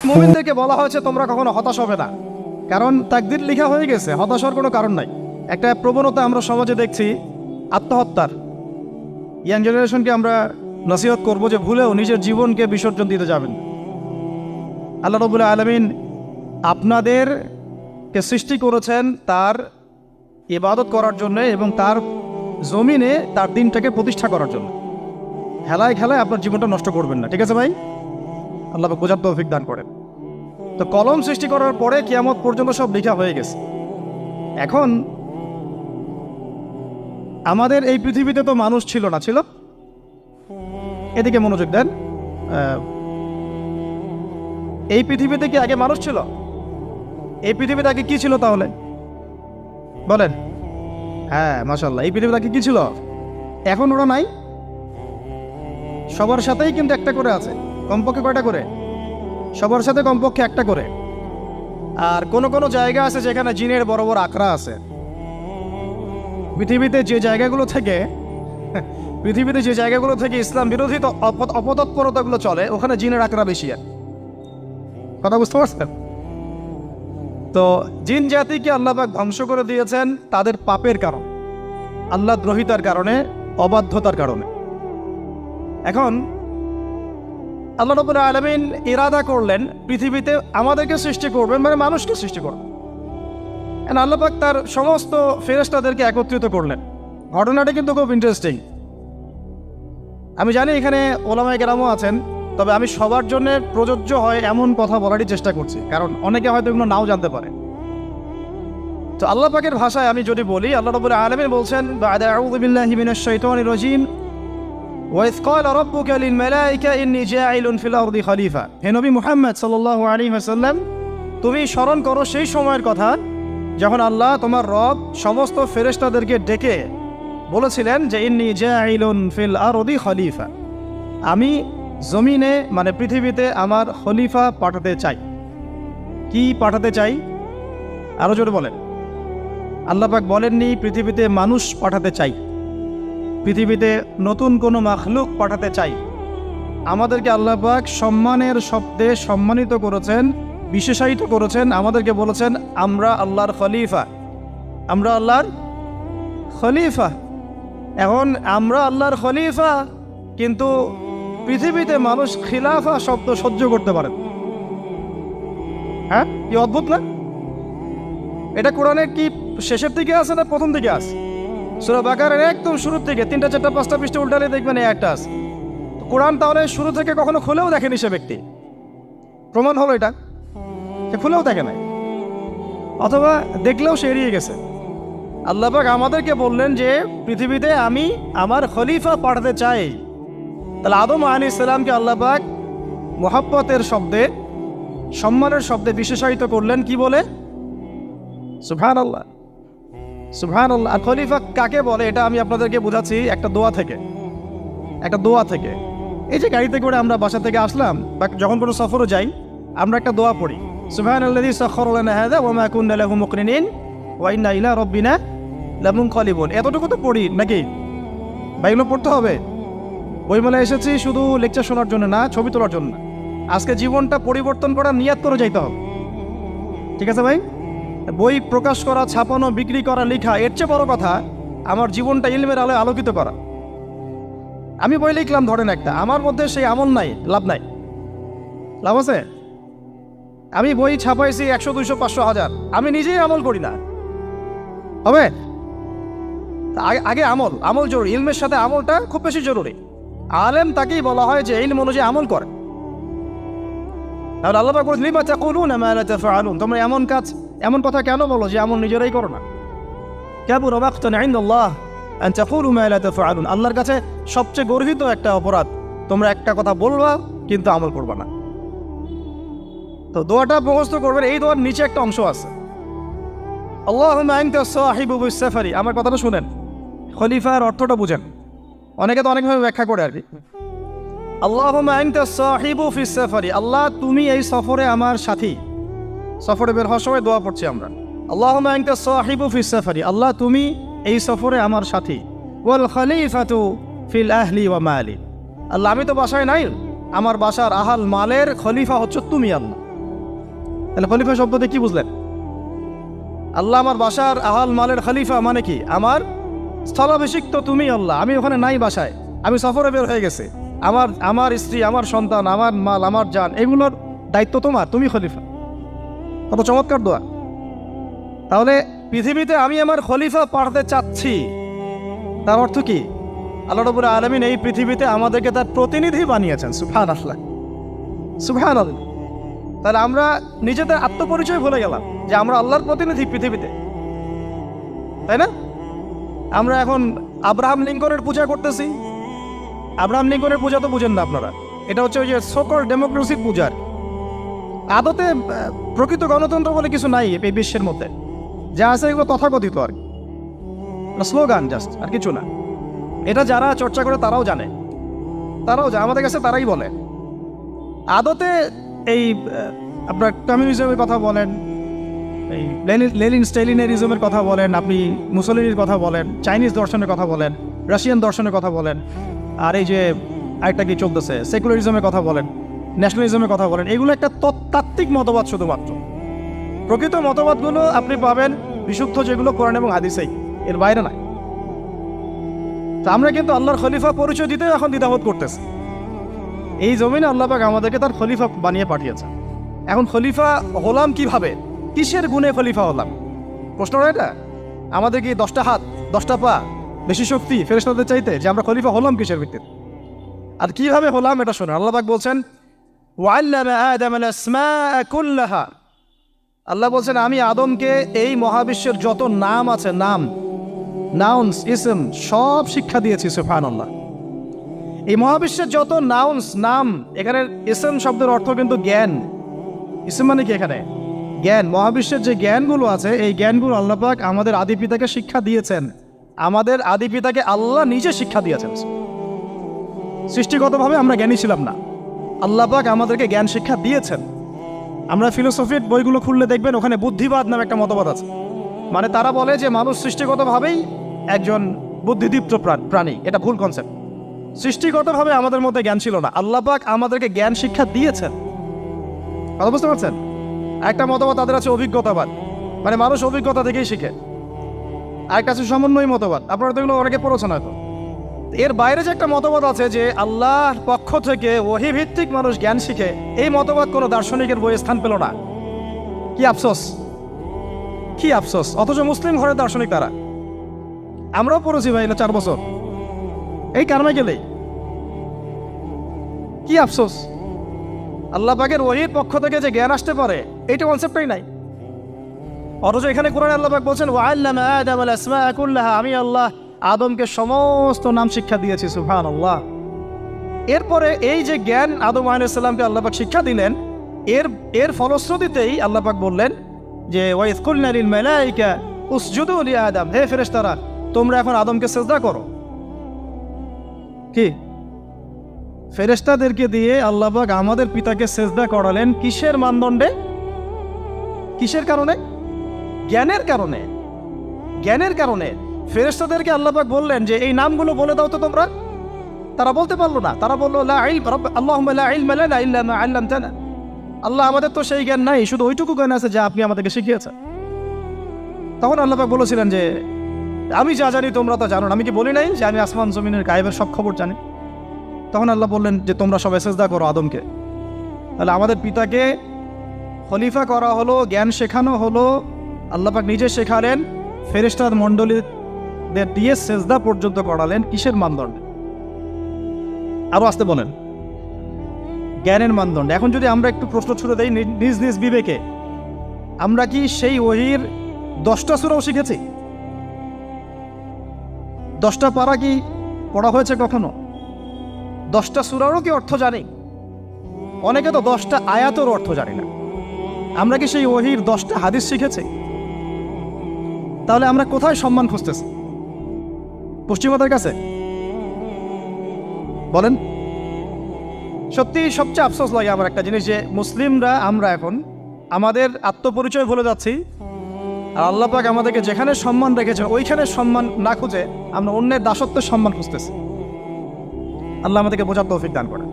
মুমিনদেরকে বলা হয়েছে তোমরা কখনো হতাশ হবে না, কারণ তাকদীর লেখা হয়ে গেছে, হতাশার কোনো কারণ নাই। একটা প্রবণতা আমরা সমাজে দেখছি আত্মহত্যার। ইয়াং জেনারেশনকে আমরা নসিহত করব যে ভুলেও নিজের জীবনকে বিসর্জন দিতে যাবেন। আল্লাহ রাব্বুল আলামিন আপনাদেরকে সৃষ্টি করেছেন তার ইবাদত করার জন্য এবং তার জমিনে তার দিনটাকে প্রতিষ্ঠা করার জন্য। খেলায় খেলায় আপনার জীবনটা নষ্ট করবেন না, ঠিক আছে ভাই? আল্লাহ বোঝার তৌফিক দান করেন। তো কলম সৃষ্টি করার পরে কিয়ামত পর্যন্ত সব লেখা হয়ে গেছে। এখন আমাদের এই পৃথিবীতে তো মানুষ ছিল না, ছিল? এদিকে মনোযোগ দেন। এই পৃথিবীতে কি আগে মানুষ ছিল? এই পৃথিবীতে আগে কি ছিল তাহলে বলেন? হ্যাঁ, মাশাআল্লাহ। এই পৃথিবীতে আগে কি ছিল? এখন ওরা নাই? সবার সাথেই কিন্তু একটা করে আছে। কমপক্ষে কয়টা করে? সবার সাথে কমপক্ষে একটা করে। আর কোন কোন জায়গা আছে যেখানে জিনের বড় বড় আখড়া আছে। পৃথিবীতে যে জায়গাগুলো থেকে ইসলাম বিরোধী অপতৎপরতাগুলো চলে, ওখানে জিনের আখড়া বেশি। কথা বুঝতে পারছেন? তো জিন জাতিকে আল্লাহ পাক ধ্বংস করে দিয়েছেন তাদের পাপের কারণ, আল্লাহ দ্রোহিতার কারণে, অবাধ্যতার কারণে। এখন আল্লাহ রাব্বুল আলামিন ইরাদা করলেন পৃথিবীতে আমাদেরকে সৃষ্টি করবেন, মানে মানুষকে সৃষ্টি করবেন। আল্লাহ পাক তার সমস্ত ফেরেশতাদেরকে একত্রিত করলেন। ঘটনাটা কিন্তু খুব ইন্টারেস্টিং। আমি জানি এখানে ওলামায়ে কেরামও আছেন, তবে আমি সবার জন্য প্রযোজ্য হয় এমন কথা বলারই চেষ্টা করছি, কারণ অনেকে হয়তো এগুলো নাও জানতে পারে। তো আল্লাহ পাকের ভাষায় আমি যদি বলি, আল্লাহ রাব্বুল আলামিন বলছেন, বা'দা আউযু বিল্লাহি মিনাশ শাইতানির রাজীম, ওয়াইয ক্বালা রাব্বুকা লিল মালাইকা ইন্নী জাইলুন ফিল আরদি খলিফা। হে নবী মুহাম্মদ সাল্লাল্লাহু আলাইহি ওয়াসাল্লাম, তুমি স্মরণ করো সেই সময়ের কথা যখন আল্লাহ তোমার রব সমস্ত ফেরেশতাদেরকে ডেকে বলেছিলেন যে ইন্নী জাইলুন ফিল আরদি খলিফা, আমি জমিনে মানে পৃথিবীতে আমার খলিফা পাঠাতে চাই। কি পাঠাতে চাই? আরো জোরে বলেন। আল্লাহ পাক বলেননি পৃথিবীতে মানুষ পাঠাতে চাই, পৃথিবীতে নতুন কোনো মাখলুক পাঠাতে চাই। আমাদেরকে আল্লাহ পাক সম্মানের শব্দে সম্মানিত করেছেন, বিশেষায়িত করেছেন। আমাদেরকে বলেছেন আমরা আল্লাহর খলিফা, আমরা আল্লাহর খলিফা। এখন আমরা আল্লাহর খলিফা, কিন্তু পৃথিবীতে মানুষ খিলাফা শব্দ সহ্য করতে পারে। হ্যাঁ, কি অদ্ভুত না? এটা কোরআনের কি শেষের দিকে আছে না প্রথম দিকে আছে? সূরা বাকারার একদম শুরুর থেকে 3টা 4টা 5টা পৃষ্ঠা উল্টালে দেখবেন এই একটা আছে। কোরআন তাহলে শুরু থেকে কখনো খুলেও দেখেনি সে ব্যক্তি। প্রমাণ হলো এটা, সে খুলেও দেখে নাই, অথবা দেখলেও সে এড়িয়ে গেছে। আল্লাহ পাক আমাদেরকে বললেন যে পৃথিবীতে আমি আমার খলিফা পাঠাতে চাই। তাহলে আদম আলাইহিস সালামকে আল্লাহ পাক মুহাব্বতের শব্দে, সম্মানের শব্দে বিশেষায়িত করলেন কি বলে? সুবহানাল্লাহ, সুবহানাল্লাহ। আর খলিফা কাকে বলে এটা আমি আপনাদেরকে বোঝাচ্ছি একটা দোয়া থেকে। এই যে গাড়িতে করে আমরা বাসা থেকে আসলাম বা যখন কোনো সফরে যাই, আমরা একটা দোয়া পড়ি, সুবহানাল্লাযী সাখখারা লানা হাযা ওয়া মা কুন্না লাহু মুকরিনিন ওয়া ইন্না ইলা রাব্বিনা লামুনকালিবুন। এতটুকু তো পড়ি নাকি? বা এগুলো পড়তে হবে? বইমেলায় এসেছি শুধু লেকচার শোনার জন্য না, ছবি তোলার জন্য না। আজকে জীবনটা পরিবর্তন করার নিয়াত করে যাইতে হবে, ঠিক আছে ভাই? বই প্রকাশ করা, ছাপানো, বিক্রি করা, লেখা, এর চেয়ে বড় কথা আমার জীবনটা ইলমের আলোয় আলোকিত করা। আমি বই লিখলাম ধরেন একটা, আমার মধ্যে সেই আমল নাই, লাভ নাই। লাভ আছে? আমি বই ছাপাইছি 100, 200, 500, 1000, আমি নিজেই আমল করি না, হবে? আগে আমল জরুরি। ইলমের সাথে আমলটা খুব বেশি জরুরি। আলেম তাকেই বলা হয় যে ইলম অনুযায়ী আমল করে। তাহলে আল্লাহ পাক বলেন লিমা তাকুলুনা মা লা তাফআলুন, তোমরা এমন কথা কেন বলো যে আমল নিজেরাই করো না? কাবুরা মাকতান ইনদাল্লাহ আন তাকুলু মা লা তাফআলুন, আল্লাহর কাছে সবচেয়ে গর্হিত একটা অপরাধ তোমরা একটা কথা বলবা কিন্তু আমল করবা না। তো দোয়াটা মুখস্থ করবেন। এই দোয়ার নিচে একটা অংশ আছে, আল্লাহুম্মা আনতা সাহিবু বিস সাফারি। আমার কথাটা শুনেন, খলিফার অর্থটা বুঝেন। অনেকে তো অনেকভাবে ব্যাখ্যা করে আর কি। আল্লাহুম্মা আনতা সাহিবু ফিস সাফারি, আল্লাহ তুমি এই সফরে আমার সাথী। সফরে বের হওয়ার সময় দোয়া পড়ছি আমরা, আল্লাহুম্মা আনতা সাহিবু ফিস সাফারি, আল্লাহ তুমি এই সফরে আমার সাথী। ওয়াল খলিফাতু ফিল আহলি ওয়া মালি, আল্লাহ আমি তো বাসায় নাই, আমার বাসার আহাল মালের খলিফা হচ্ছে তুমি আল্লাহ। তাহলে খলিফা শব্দতে কি বুঝলেন? আল্লাহ আমার বাসার আহাল মালের খলিফা মানে কি? আমার স্থলাভিষিক্ত তুমি আল্লাহ, আমি ওখানে নাই বাসায়, আমি সফরে বের হয়ে গেছে, আমার স্ত্রী, আমার সন্তান, আমার মাল, আমার জান, এগুলোর দায়িত্ব তোমার, তুমি খলিফা। কত চমৎকার দোয়া। তাহলে পৃথিবীতে আমি আমার খলিফা পাঠাতে চাচ্ছি, তার অর্থ কি? আল্লাহ রাব্বুল আলামিন এই পৃথিবীতে আমাদেরকে তার প্রতিনিধি বানিয়েছেন। সুবহানাল্লাহ, সুবহানাল্লাহ। তাহলে আমরা নিজেদের আত্মপরিচয় ভুলে গেলাম যে আমরা আল্লাহর প্রতিনিধি পৃথিবীতে, তাই না? আমরা এখন আব্রাহাম লিঙ্কনের পূজা করতেছি। আব্রাহাম লিঙ্কনের পূজা তো বুঝেন না আপনারা, এটা হচ্ছে ওই যে সোকল ডেমোক্রেসির পূজার। আদতে প্রকৃত গণতন্ত্র বলে কিছু নাই এই বিশ্বের মধ্যে, যা আছে এগুলো তথাকথিত আর কি, স্লোগান জাস্ট, আর কিছু না। এটা যারা চর্চা করে তারাও জানে, আমাদের কাছে তারাই বলে। আদতে এই আপনার কমিউনিজমের কথা বলেন, এই লেনিন স্টেলিনারিজমের কথা বলেন, আপনি মুসলিনের কথা বলেন, চাইনিজ দর্শনের কথা বলেন, রাশিয়ান দর্শনের কথা বলেন, আর এই যে আরেকটা কি চলতেছে সেকুলারিজমের কথা বলেন, ন্যাশনালিজমের কথা বলেন, এগুলো একটা তাত্ত্বিক মতবাদ শুধুমাত্র। প্রকৃত মতবাদগুলো আপনি পাবেন বিশুদ্ধ যেগুলো কোরআন এবং হাদিসেই, এর বাইরে নাই। তা আমরা কিন্তু আল্লাহর খলিফা পরিচয় দিতে এখন দ্বিধাবোধ করতেছি। এই জমিনে আল্লাহ পাক আমাদেরকে তার খলিফা বানিয়ে পাঠিয়েছে। এখন খলিফা হলাম কিভাবে? কিসের গুণে খলিফা হলাম? প্রশ্নটা এটা। আমাদের কি 10টা হাত, 10টা পা, বেশি শক্তি ফেরেশতাদের চাইতে, যে আমরা খলিফা হলাম কিসের ভিত্তিতে? আর কিভাবে হলাম এটা শুনুন। আল্লাহ পাক বলছেন, ওয়াল্লামা আদামাল আসমাআ কুল্লাহা। আল্লাহ বলছেন আমি আদমকে এই মহাবিশ্বের যত নাম আছে, নাউন্স, ইসম, সব শিক্ষা দিয়েছি। সুবহানাল্লাহ। এই মহাবিশ্বের যত নাম, এখানে ইসম শব্দের অর্থ কিন্তু জ্ঞান। ইসম মানে কি? এখানে জ্ঞান। মহাবিশ্বের যে জ্ঞানগুলো আছে, এই জ্ঞানগুলো আল্লাহ পাক আমাদের আদি পিতাকে শিক্ষা দিয়েছেন। আমাদের আদি পিতাকে আল্লাহ নিজে শিক্ষা দিয়েছেন। সৃষ্টিগতভাবে আমরা জ্ঞানী ছিলাম না, আল্লাহ পাক আমাদেরকে জ্ঞান শিক্ষা দিয়েছেন। আমরা ফিলোসফির বইগুলো খুললে দেখবেন ওখানে বুদ্ধিবাদ নামে একটা মতবাদ আছে। মানে তারা বলে যে মানুষ সৃষ্টিগতভাবেই একজন বুদ্ধিদীপ্ত প্রাণী। এটা ভুল কনসেপ্ট। সৃষ্টিগতভাবে আমাদের মধ্যে জ্ঞান ছিল না, আল্লাহ পাক আমাদেরকে জ্ঞান শিক্ষা দিয়েছেন। কথা বুঝতে পারছেন? একটা মতবাদ তাদের আছে অভিজ্ঞতাবাদ, মানে মানুষ অভিজ্ঞতা থেকেই শিখে। আরেকটা আছে সমন্বয় মতবাদ, আপনারা তো এগুলো অনেকে পড়েছেন হয়তো। এর বাইরে যে একটা মতবাদ আছে যে আল্লাহর পক্ষ থেকে ওহী ভিত্তিক মানুষ জ্ঞান শিখে, এই মতবাদ কোনো দার্শনিকের বইয়ে স্থান পেল না। কি আফসোস, কি আফসোস। অথচ মুসলিম ঘরের দার্শনিক তারা। আমরাও পড়েছি ভাই, 4 বছর এই কারণে গেলেই। কি আফসোস, আল্লাহ পাকের ওহীর পক্ষ থেকে যে জ্ঞান আসতে পারে এইটা কনসেপ্টই নাই। অথচ এখানে কোরআনে আল্লাহ পাক বলছেন, ওয়াল্লামা আদামাল আসমাআ কুল্লাহা, আমি আল্লাহ আদমকে সমস্ত নাম শিক্ষা দিয়েছি। সুবহানাল্লাহ। এরপরে এই যে জ্ঞান আদম আলাইহিস সালামকে আল্লাহ পাক শিক্ষা দিলেন, এর ফলশ্রুতিতেই আল্লাহ পাক বললেন যে ওয়াইয কুলনা লিল মালাইকা উসজুদু লি আদম, হে ফেরেশতারা তোমরা এখন আদমকে সিজদা করো। কি ফেরেশতাদেরকে দিয়ে আল্লাহ পাক আমাদের পিতাকে সিজদা করালেন কিসের মানদণ্ডে? কিসের কারণে? জ্ঞানের কারণে। জ্ঞানের কারণে ফেরেশতাদেরকে আল্লাহ পাক বললেন যে এই নামগুলো বলে দাও তো তোমরা। তারা বলতে পারলো না। তারা বললো লা ইলম আল্লাহুম্মা লা ইলমা লানা ইল্লা মা আল্লামতানা। আল্লাহ আমাদের তো সেই জ্ঞান নাই, শুধু ওইটুকু জ্ঞান আছে যা আপনি আমাদেরকে শিখিয়েছেন। তখন আল্লাহ পাক বলেছিলেন যে আমি যা জানি তোমরা তো জানো না। আমি কি বলি নাই যে আমি আসমান জমিনের গায়েবের সব খবর জানি? তখন আল্লাহ বললেন যে তোমরা সবাই সিজদা করো আদমকে। তাহলে আমাদের পিতাকে খলিফা করা হলো, জ্ঞান শেখানো হলো, আল্লাহ পাক নিজে শেখালেন, ফেরেশতার মণ্ডলীদের দিয়ে সিজদা পর্যন্ত করালেন। কিসের মানদণ্ডে? আরো আসতে বলেন, জ্ঞানের মানদণ্ডে। এখন যদি আমরা একটু প্রশ্ন ছুড়ে দেই নিজ নিজ বিবেকে, আমরা কি সেই ওহীর 10টা সূরাও শিখেছি? 10টা পারা কি পড়া হয়েছে কখনো? 10টা সূরারও কি অর্থ জানি? অনেকে তো 10টা আয়াতের অর্থ জানি না। আমরা কি সেই ওহীর 10টা হাদিস শিখেছি? তাহলে আমরা কোথায় সম্মান খুঁজতেছি? পশ্চিমাদের কাছে? বলেন। সত্যি সবচেয়ে আফসোস লাগে আমার একটা জিনিস, যে মুসলিমরা আমরা এখন আমাদের আত্মপরিচয় ভুলে যাচ্ছি, আর আল্লাহ পাক আমাদেরকে যেখানে সম্মান রেখেছে ওইখানে সম্মান না খুঁজে আমরা অন্যের দাসত্বের সম্মান খুঁজতেছি। আল্লাহ আমাদেরকে বোঝার তৌফিক দান করে।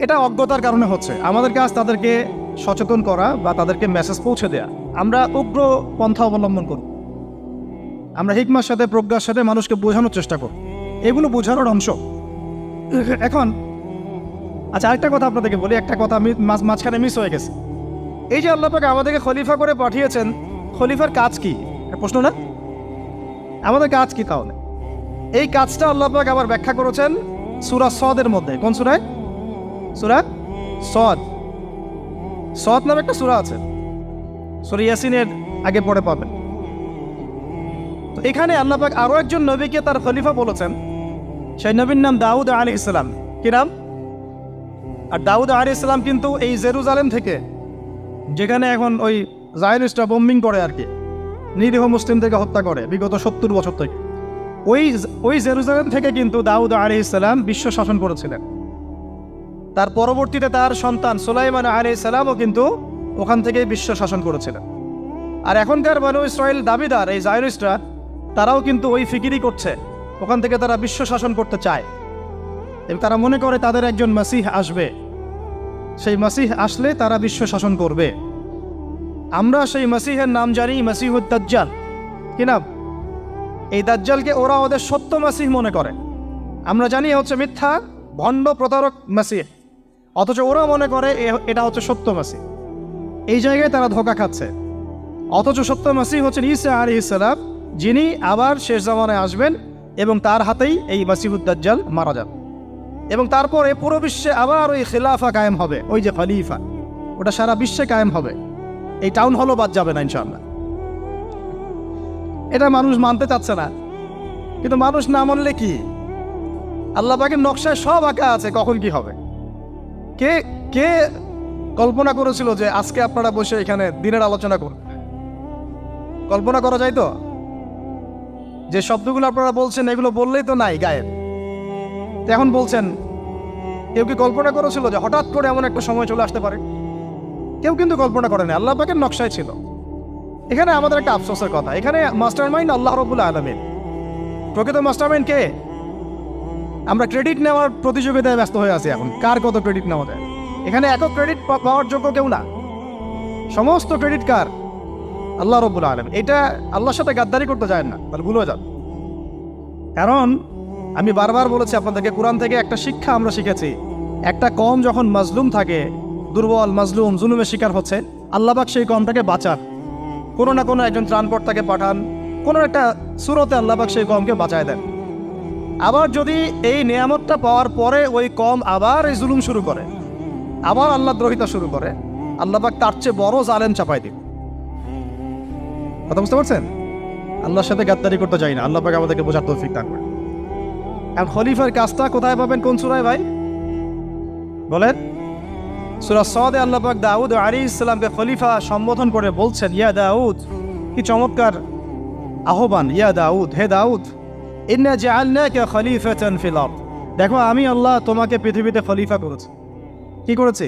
এটা অজ্ঞতার কারণে হচ্ছে। আমাদের কাজ তাদেরকে সচেতন করা বা তাদেরকে মেসেজ পৌঁছে দেয়া। আমরা উগ্র পন্থা অবলম্বন করব, আমরা হিকমার সাথে প্রজ্ঞার সাথে মানুষকে বোঝানোর চেষ্টা করব, এগুলো বোঝানোর অংশ। এখন আচ্ছা, আরেকটা কথা আপনাদেরকে বলি, একটা কথা আমি মাঝখানে মিস হয়ে গেছে। এই যে আল্লাহ পাক আমাদেরকে খলিফা করে পাঠিয়েছেন, খলিফার কাজ কি? প্রশ্ন না? আমাদের কাজ কি তাহলে? এই কাজটা আল্লাহ পাক আবার ব্যাখ্যা করেছেন সূরা সদের মধ্যে। কোন সূরায়? সূরা সদ। সদ নামে একটা সূরা আছে, সূরা ইয়াসিনের আগে পড়ে পাবেন। তো এখানে আল্লাহ পাক আরো একজন নবীকে তার খলিফা বলেছেন। সেই নবীর নাম দাউদ আলাইহিস সালাম। কি নাম? আর দাউদ আলাইহিস সালাম কিন্তু এই জেরুজালেম থেকে, যেখানে এখন ওই জায়নিস্টরা বোম্বিং করে আর কি, নিরীহ মুসলিমদেরকে হত্যা করে বিগত 70 বছর থেকে, ওই জেরুজালেম থেকে কিন্তু দাউদ আলাইহিস সালাম বিশ্ব শাসন করেছিলেন। তার পরবর্তীতে তার সন্তান সুলাইমান আলাইহিস সালামও কিন্তু ওখান থেকে বিশ্ব শাসন করেছিলেন। আর এখনকার বনু ইসরাইল দাবিদার এই জায়নিস্টরা, তারাও কিন্তু ওই ফিকিরই করছে, ওখান থেকে তারা বিশ্ব শাসন করতে চায় এবং তারা মনে করে তাদের একজন মাসিহ আসবে, সেই মাসিহ আসলে তারা বিশ্ব শাসন করবে। আমরা সেই মাসিহের নাম জানি মাসিহুদ দাজ্জাল। কি নাম? এই দাজ্জালকে ওরা ওদের সত্য মাসিহ মনে করে, আমরা জানি হচ্ছে মিথ্যা ভণ্ড প্রতারক মাসিহ, অথচ ওরা মনে করে এটা হচ্ছে সত্য মাসিহ। এই জায়গায় তারা ধোঁকা খাচ্ছে। অথচ সত্য মাসিহ হচ্ছেন ঈসা আলাইহিস সালাম, যিনি আবার শেষ জামানায় আসবেন এবং তার হাতেই এই মাসিহুদ দাজ্জাল মারা যাবে এবং তারপরে পুরো বিশ্বে আবার ওই খিলাফা কায়েম হবে। ওই যে খলিফা, ওটা সারা বিশ্বে কায়েম হবে। এই টাউন হলও বাদ যাবে না ইনশাআল্লাহ। এটা মানুষ মানতে চাচ্ছে না, কিন্তু মানুষ না মানলে কি? আল্লাহ পাকের নকশায় সব আঁকা আছে কখন কি হবে। কে কে কল্পনা করেছিল যে আজকে আপনারা বসে এখানে দিনের আলোচনা করবেন? কল্পনা করা যায় তো? যে শব্দগুলো আপনারা বলছেন এগুলো বললেই তো নাই গায়েব, এখন বলছেন। কেউ কি কল্পনা করেছিল যে হঠাৎ করে এমন একটা সময় চলে আসতে পারে? কেউ কিন্তু কল্পনা করেনি, আল্লাহ পাকের নকশায় ছিল। এখানে আমাদের একটা আফসোসের কথা, এখানে মাস্টার মাইন্ড আল্লাহ রাব্বুল আলামিন। প্রকৃত মাস্টার মাইন্ড কে? আমরা ক্রেডিট নেওয়ার প্রতিযোগিতায় ব্যস্ত হয়ে আছি এখন, কার কত ক্রেডিট নেওয়া যায়। এখানে একক ক্রেডিট পাওয়ার যোগ্য কেউ না, সমস্ত ক্রেডিট কার? আল্লাহ রাব্বুল আলামিন। এটা আল্লাহর সাথে গাদ্দারি করতে যায় না, তাহলে ভুলে যান। কারণ আমি বারবার বলেছি আপনাদেরকে, কোরআন থেকে একটা শিক্ষা আমরা শিখেছি, একটা কম যখন মাজলুম থাকে, দুর্বল মাজলুম জুলুমের শিকার হচ্ছে, আল্লাহ পাক সেই কমটাকে বাঁচান, কোনো না কোনো একজন ত্রাণকর্তাকে পাঠান, কোনো একটা সূরতে আল্লাহ পাক সেই কমকে বাঁচায় দেন। আবার যদি এই নিয়ামতটা পাওয়ার পরে ওই কম আবার এই জুলুম শুরু করে, আবার আল্লাহ দ্রোহিতা শুরু করে, আল্লাহ পাক তার চেয়ে বড় জালেম চাপাই দিন। কথা বুঝতে পারছেন? আল্লাহর সাথে গাদ্দারি করতে চাই না, আল্লাহ পাক আমাদেরকে বোঝার তৌফিক দান করেন। এখন খলিফার কাজটা কোথায় পাবেন? কোন সূরায় ভাই বলেন? সূরা সদে আল্লাহ পাক দাউদ আলাইহিস সালামকে খলিফা সম্বোধন করে বলছেন, ইয়া দাউদ। কি চমৎকার আহ্বান! ইয়া দাউদ, হে দাউদ, ইন্না জাআলনাকা খলিফাতান ফিল আরদ। দেখো, আমি আল্লাহ তোমাকে পৃথিবীতে খলিফা করেছি। কি করেছি?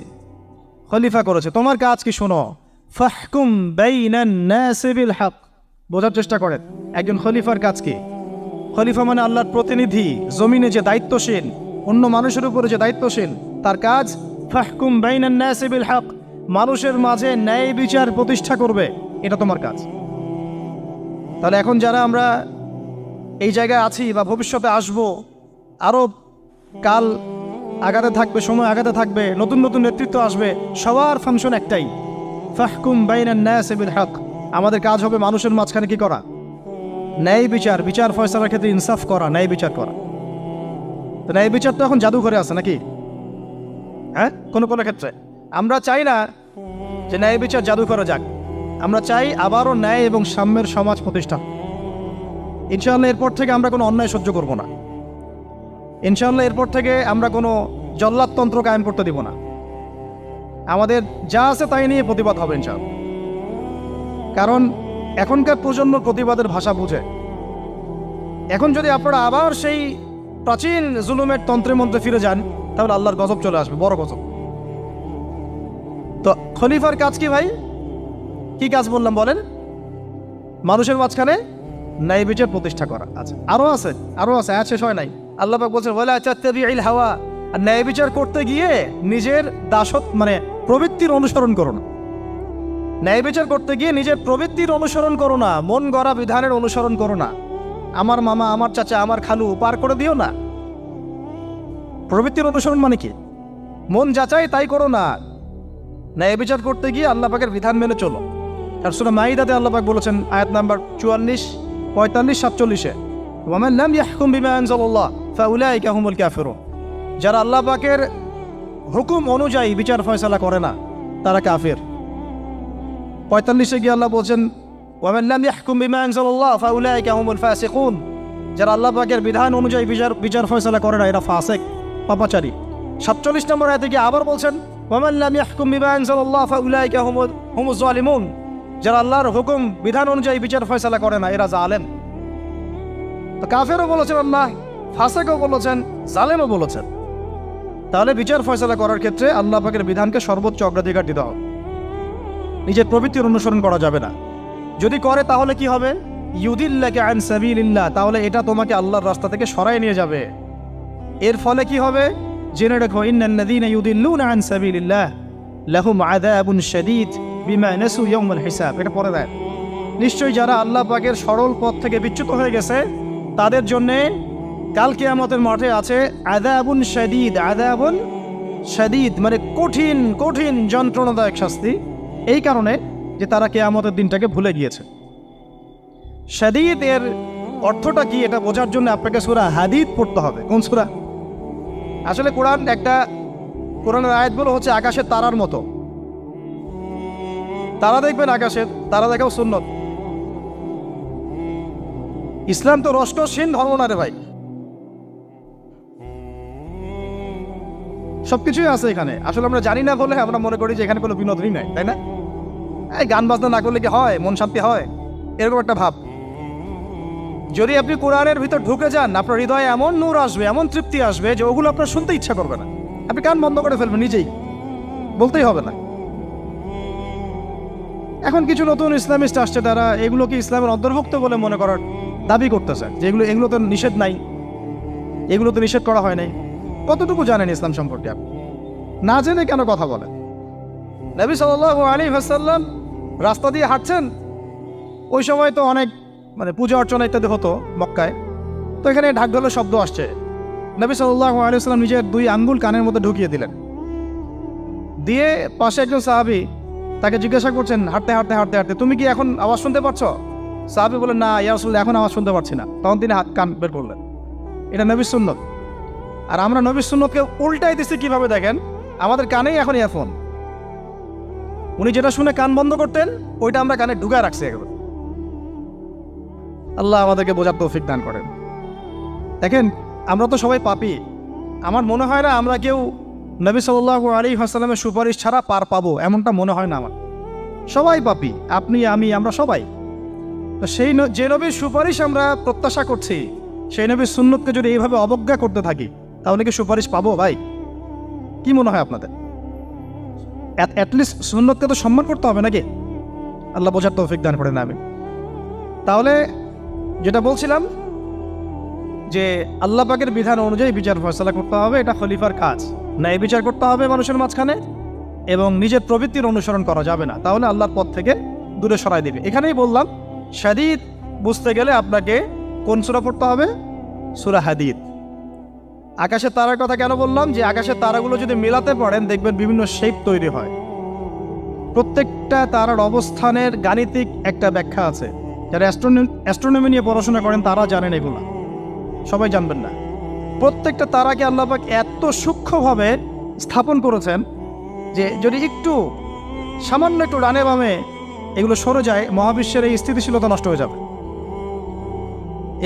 খলিফা করেছে। তোমার কাজ কি শোনো। ফাহকুম বাইনান নাসি বিল হক। বোঝার চেষ্টা করেন একজন খলিফার কাজ কি। খলিফা মানে আল্লাহর প্রতিনিধি, জমিনে যে দায়িত্বশীল, অন্য মানুষের উপরে যে দায়িত্বশীল, তার কাজ ফাহকুম বাইনান নাসি বিল হক, মানুষের মাঝে ন্যায় বিচার প্রতিষ্ঠা করবে, এটা তোমার কাজ। তাহলে এখন যারা আমরা এই জায়গায় আছি বা ভবিষ্যতে আসব, আরও কাল আগাতে থাকবে, সময় আগাতে থাকবে, নতুন নতুন নেতৃত্ব আসবে, সবার ফাংশন একটাই, ফাহকুম বাইনান নাসি বিল হক। আমাদের কাজ হবে মানুষের মাঝখানে কি করা? ন্যায় বিচার, বিচার ফয়সালার ক্ষেত্রে ইনসাফ করা, ন্যায় বিচার করা। তো ন্যায় বিচার তো এখন জাদুঘরে আছে নাকি? হ্যাঁ, কোনো কোনো ক্ষেত্রে আমরা চাই না যে ন্যায় বিচার জাদুঘরে যাক, আমরা চাই আবারও ন্যায় এবং সাম্যের সমাজ প্রতিষ্ঠা। ইনশাআল্লাহ এরপর থেকে আমরা কোনো অন্যায় সহ্য করব না। ইনশাআল্লাহ এরপর থেকে আমরা কোনো জল্লাদতন্ত্র কায়েম করতে দিব না। আমাদের যা আছে তাই নিয়ে প্রতিবাদ হবে ইনশাআল্লাহ। কারণ এখনকার প্রজন্ম প্রতিবাদের ভাষা বুঝে। এখন যদি আপনারা আবার সেই প্রাচীন জুলুমের তন্ত্রে মন্ত্রে ফিরে যান, তাহলে আল্লাহর গজব চলে আসবে, বড় গজব। তো খলিফার কাজ কি ভাই? কি কাজ বললাম বলেন? মানুষের মাঝখানে ন্যায় বিচার প্রতিষ্ঠা করা। আচ্ছা, আরো আছে, আয়াত শেষ হয় নাই। আল্লাহ পাক বলছেন ওয়ালা তাত্তাবিউল হাওয়া। আর ন্যায় বিচার করতে গিয়ে নিজের দাসত্ব মানে প্রবৃত্তির অনুসরণ করো না। ন্যায় বিচার করতে গিয়ে নিজের প্রবৃত্তির অনুসরণ করো না, মন গড়া বিধানের অনুসরণ করো না। আমার মামা, আমার চাচা, আমার খালু পার করে দিও না। প্রবৃত্তির অনুসরণ মানে কি? মন যাচাই তাই করো না। ন্যায় বিচার করতে গিয়ে আল্লাহ পাকের বিধান মেনে চলো। আর সূরা মাইদাতে আল্লাহ পাক বলেছেন আয়াত নাম্বার 44, 45, 47-এ, ওয়ামান লাম ইয়াহকুম বিমা আনজালাল্লাহ ফাউলাইকা হুমুল কাফিরুন। যারা আল্লাহ পাকের হুকুম অনুযায়ী বিচার ফয়সালা করে না তারা কাফির। 45-এ গিয়ে আল্লাহ বলছেন ওয়ামান লাম ইয়াহকুম বিমা আনজালাল্লাহ ফাউলাইকা হুমুল ফাসিকুন। যারা আল্লাহ পাকের বিধান অনুযায়ী বিচার ফয়সালা করে না এরা ফাসিক, পাপাচারী। 47 নম্বর আয়াতে গিয়ে আবার বলছেন ওয়ামান লাম ইয়াহকুম বিমা আনজালাল্লাহ ফাউলাইকা হুমুজ জালিমুন। যারা আল্লাহর হুকুম বিধান অনুযায়ী বিচার ফয়সালা করে না এরা জালেম। তো কাফেরও বলেছেন আল্লাহ, ফাসিকও বলেছেন, জালেমও বলেছেন। তাহলে বিচার ফয়সালা করার ক্ষেত্রে আল্লাহ পাকের বিধানকে সর্বোচ্চ অগ্রাধিকার দিতে হবে। নিজের প্রবৃত্তির অনুসরণ করা যাবে না। যদি করে তাহলে কি হবে? ইউদিল্লাকা আন সাবিলিল্লাহ, তাহলে এটা তোমাকে আল্লাহর রাস্তা থেকে সরায় নিয়ে যাবে। এর ফলে কি হবে? জেনে রাখো, ইন্নাল্লাযীনা ইউদিল্লুনা আন সাবিলিল্লাহ লাহুম আযাবুন শাদীদ বিমা নাসু ইয়াউমাল হিসাব। এটা পড়ে দেয়, নিশ্চয়ই যারা আল্লাহ পাকের সরল পথ থেকে বিচ্যুত হয়ে গেছে তাদের জন্যে কাল কিয়ামতের মাঠে আছে আযাবুন শাদীদ। আযাবুন শাদীদ মানে কঠিন কঠিন যন্ত্রণাদায়ক শাস্তি, এই কারণে যে তারা কিয়ামতের দিনটাকে ভুলে গিয়েছে। শাদীদ এর অর্থটা কি এটা বোঝার জন্য আপনাকে সূরা হাদীদ পড়তে হবে। কোন সূরা? আসলে কোরআনের আয়াতগুলো হচ্ছে আকাশের তারার মতো। তারা দেখবেন আকাশের, তারা দেখাও সুন্নত। ইসলাম তো রসকসহীন ধর্ম না রে ভাই, সবকিছুই আছে এখানে। আসলে আমরা জানি না বলে আমরা মনে করি যে এখানে কোনো বিনোদনই নাই, তাই না? এই গান বাজনা না করলে কি হয়? মন শান্তি হয়? এরকম একটা ভাব। যদি আপনি কোরআনের ভিতর ঢুকে যান, আপনার হৃদয়ে এমন নূর আসবে, এমন তৃপ্তি আসবে যে ওগুলো আপনার শুনতে ইচ্ছা করবে না। আপনি কান বন্ধ করে ফেলবেন, নিজেই বলতেই হবে না। এখন কিছু নতুন ইসলামিস্ট আসছে, তারা এগুলোকে ইসলামের অন্তর্ভুক্ত বলে মনে করার দাবি করতেছে যে এগুলো তো নিষেধ নাই, এগুলো তো নিষেধ করা হয় নাই। কতটুকু জানেন ইসলাম সম্পর্কে আপনি? না জেনে কেন কথা বলেন? নবী সাল্লাল্লাহু আলাইহি ওয়াসাল্লাম রাস্তা দিয়ে হাঁটছেন, ওই সময় তো অনেক পূজা অর্চনা ইত্যাদি হতো মক্কায়। তো এখানে ঢাকঢোলের শব্দ আসছে। নবী সাল্লাল্লাহু আলাইহি ওয়াসাল্লাম নিজের 2 আঙ্গুল কানের মধ্যে ঢুকিয়ে দিলেন, দিয়ে পাশে একজন সাহাবী তাকে জিজ্ঞাসা করছেন হাঁটতে হাঁটতে হাঁটতে হাঁটতে, তুমি কি এখন আওয়াজ শুনতে পাচ্ছ? সাহাবী বলেন, না ইয়া রাসূলুল্লাহ, এখন আওয়াজ শুনতে পাচ্ছি না। তখন তিনি কান বের করলেন। এটা নবীর সুন্নত। আর আমরা নবীর সুন্নতকে উল্টাই দিচ্ছি কিভাবে দেখেন, আমাদের কানেই এখন ইয়ারফোন। উনি যেটা শুনে কান বন্ধ করতেন ওইটা আমরা কানে ঢুকায় রাখছি একবার। আল্লাহ আমাদেরকে বোঝার তৌফিক দান করেন। দেখেন, আমরা তো সবাই পাপী। আমার মনে হয় না আমরা কেউ নবী সাল্লাল্লাহু আলাইহি ওয়াসাল্লামের সুপারিশ ছাড়া পার পাবো, এমনটা মনে হয় না আমার। সবাই পাপী, আপনি আমি আমরা সবাই। তো যে নবীর সুপারিশ আমরা প্রত্যাশা করছি, সেই নবীর সুন্নতকে যদি এইভাবে অবজ্ঞা করতে থাকি তাহলে কি সুপারিশ পাবো ভাই? কি মনে হয় আপনাদের? অ্যাটলিস্ট সুন্নতকে তো সম্মান করতে হবে নাকি? আল্লাহ বোঝার তৌফিক দান করেন। আমি তাহলে যেটা বলছিলাম যে আল্লাহ পাকের বিধান অনুযায়ী বিচার ফয়সালা করতে হবে, এটা খলিফার কাজ। ন্যায় বিচার করতে হবে মানুষের মাঝখানে, এবং নিজের প্রবৃত্তির অনুসরণ করা যাবে না, তাহলে আল্লাহর পথ থেকে দূরে সরাই দেবে। এখানেই বললাম শাদীদ বুঝতে গেলে আপনাকে কোন সূরা পড়তে হবে? সূরা হাদীদ। আকাশের তারার কথা কেন বললাম? যে আকাশের তারাগুলো যদি মেলাতে পারেন দেখবেন বিভিন্ন শেপ তৈরি হয়। প্রত্যেকটা তারার অবস্থানের গাণিতিক একটা ব্যাখ্যা আছে। যারা অ্যাস্ট্রোনমি নিয়ে পড়াশোনা করেন তারা জানেন, এগুলো সবাই জানবেন না। প্রত্যেকটা তারাকে আল্লাহ পাক এত সূক্ষ্মভাবে স্থাপন করেছেন যে যদি সামান্য একটু ডানে বামে এগুলো সরে যায়, মহাবিশ্বের এই স্থিতিশীলতা নষ্ট হয়ে যাবে।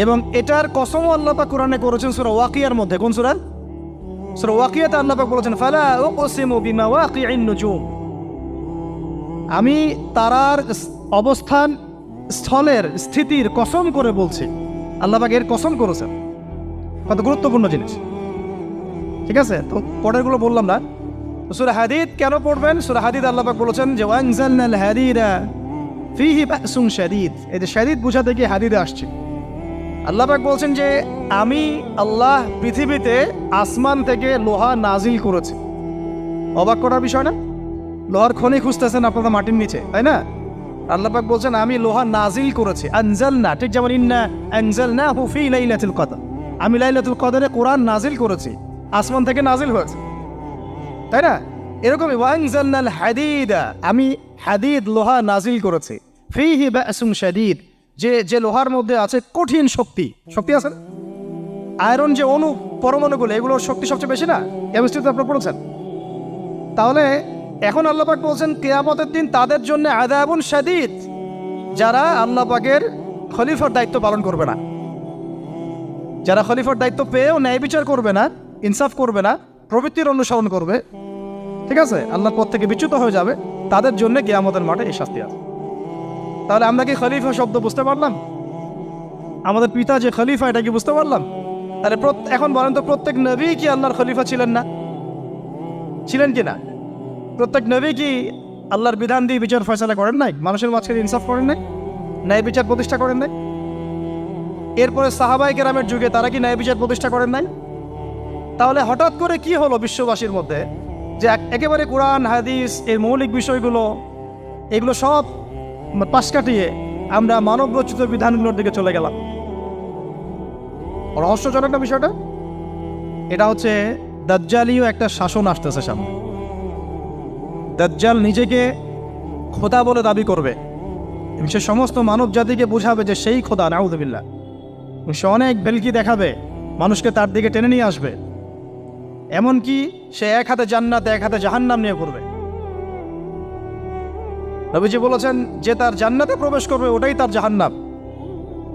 এবং এটার কসমও আল্লাহ পাক কোরআনে করেছেন সূরা ওয়াকিয়ার মধ্যে। কোন সূরা? সূরা ওয়াকিয়াতে আল্লাহ পাক বলেছেন, ফালা উকসিমু বিমাওয়াকিইন নুজুম। আমি তারার অবস্থান স্থলের স্থিতির কসম করে বলছি। আল্লাহ পাক এর কসম করেছেন। কত গুরুত্বপূর্ণ জিনিস, ঠিক আছে? তো পরেরগুলো বললাম না। সূরা হাদীদ কেন পড়বেন? সূরা হাদীদ আল্লাহ পাক বলেছেন যে ওয়ানজালনাল হাদীদা ফীহি বাসুন শাদীদ। এই যে শাদীদ বোঝাতে গিয়ে হাদীদে আসছে। আল্লাহ পাক বলছেন যে আমি আল্লাহ পৃথিবীতে আসমান থেকে লোহা নাজিল করেছি। অবাক করার বিষয় না? লোহার খনি খুঁজতেছেন আপনারা মাটির নিচে, তাই না? আল্লাহ পাক বলছেন আমি লোহা নাজিল করেছি, আনজালনা, ঠিক যেমন ইন্না আনজালনাহু ফি লাইলাতুল কদর, আমি লাইলাতুল কদরে কোরআন নাজিল করেছি, আসমান থেকে নাজিল হয়েছে, তাই না? এরকমই ওয়ানজালনাল হাদিদা, আমি হাদিদ লোহা নাজিল করেছি, ফিহি বাসুন শাদীদ, যে লোহার মধ্যে আছে কঠিন শক্তি আছে না? আয়রন যে অণু পরমাণুগুলো, এগুলোর শক্তি সবচেয়ে বেশি না? কেমিস্ট্রিতে আপনারা পড়েছেন। তাহলে এখন আল্লাহ পাক বলছেন কিয়ামতের দিন তাদের জন্য আযাবুন শাদীদ, যারা আল্লাহ পাকের খলিফার দায়িত্ব পালন করবে না, যারা খলিফার দায়িত্ব পেয়েও ন্যায় বিচার করবে না, ইনসাফ করবে না, প্রবৃত্তির অনুসরণ করবে, ঠিক আছে, আল্লাহর পথ থেকে বিচ্যুত হয়ে যাবে, তাদের জন্য কিয়ামতের মাঠে এই শাস্তি আছে। তাহলে আমরা কি খলিফা শব্দ বুঝতে পারলাম? আমাদের পিতা যে খলিফা, এটা কি বুঝতে পারলাম? তাহলে এখন বলেন তো, প্রত্যেক নবী কি আল্লাহর খলিফা ছিলেন না? ছিলেন কি না? প্রত্যেক নবী কি আল্লাহর বিধান দিয়ে বিচার ফয়সালা করেন নাই? মানুষের মাঝখানে ইনসাফ করেন নাই? ন্যায় বিচার প্রতিষ্ঠা করেন নাই? এরপরে সাহাবায়ে কেরামের যুগে তারা কি ন্যায় বিচার প্রতিষ্ঠা করেন নাই? তাহলে হঠাৎ করে কি হলো বিশ্ববাসীর মধ্যে যে একেবারে কোরআন হাদিস এর মৌলিক বিষয়গুলো, এগুলো সব পাশ কাটিয়ে আমরা মানব রচিত বিধানগুলোর দিকে চলে গেলাম? রহস্যজনক না বিষয়টা? এটা হচ্ছে দাজ্জালীয় একটা শাসন আসতেছে সামনে। দাজ্জাল নিজেকে খোদা বলে দাবি করবে এবং সে সমস্ত মানব জাতিকে বোঝাবে যে সেই খোদা, নাউযুবিল্লাহ। সে অনেক ভেলকি দেখাবে, মানুষকে তার দিকে টেনে নিয়ে আসবে, এমনকি সে এক হাতে জান্নাত এক হাতে জাহান্নাম নিয়ে করবে। নবীজি বলেছেন যে তার জান্নাতে প্রবেশ করবে ওটাই তার জাহান্নাম,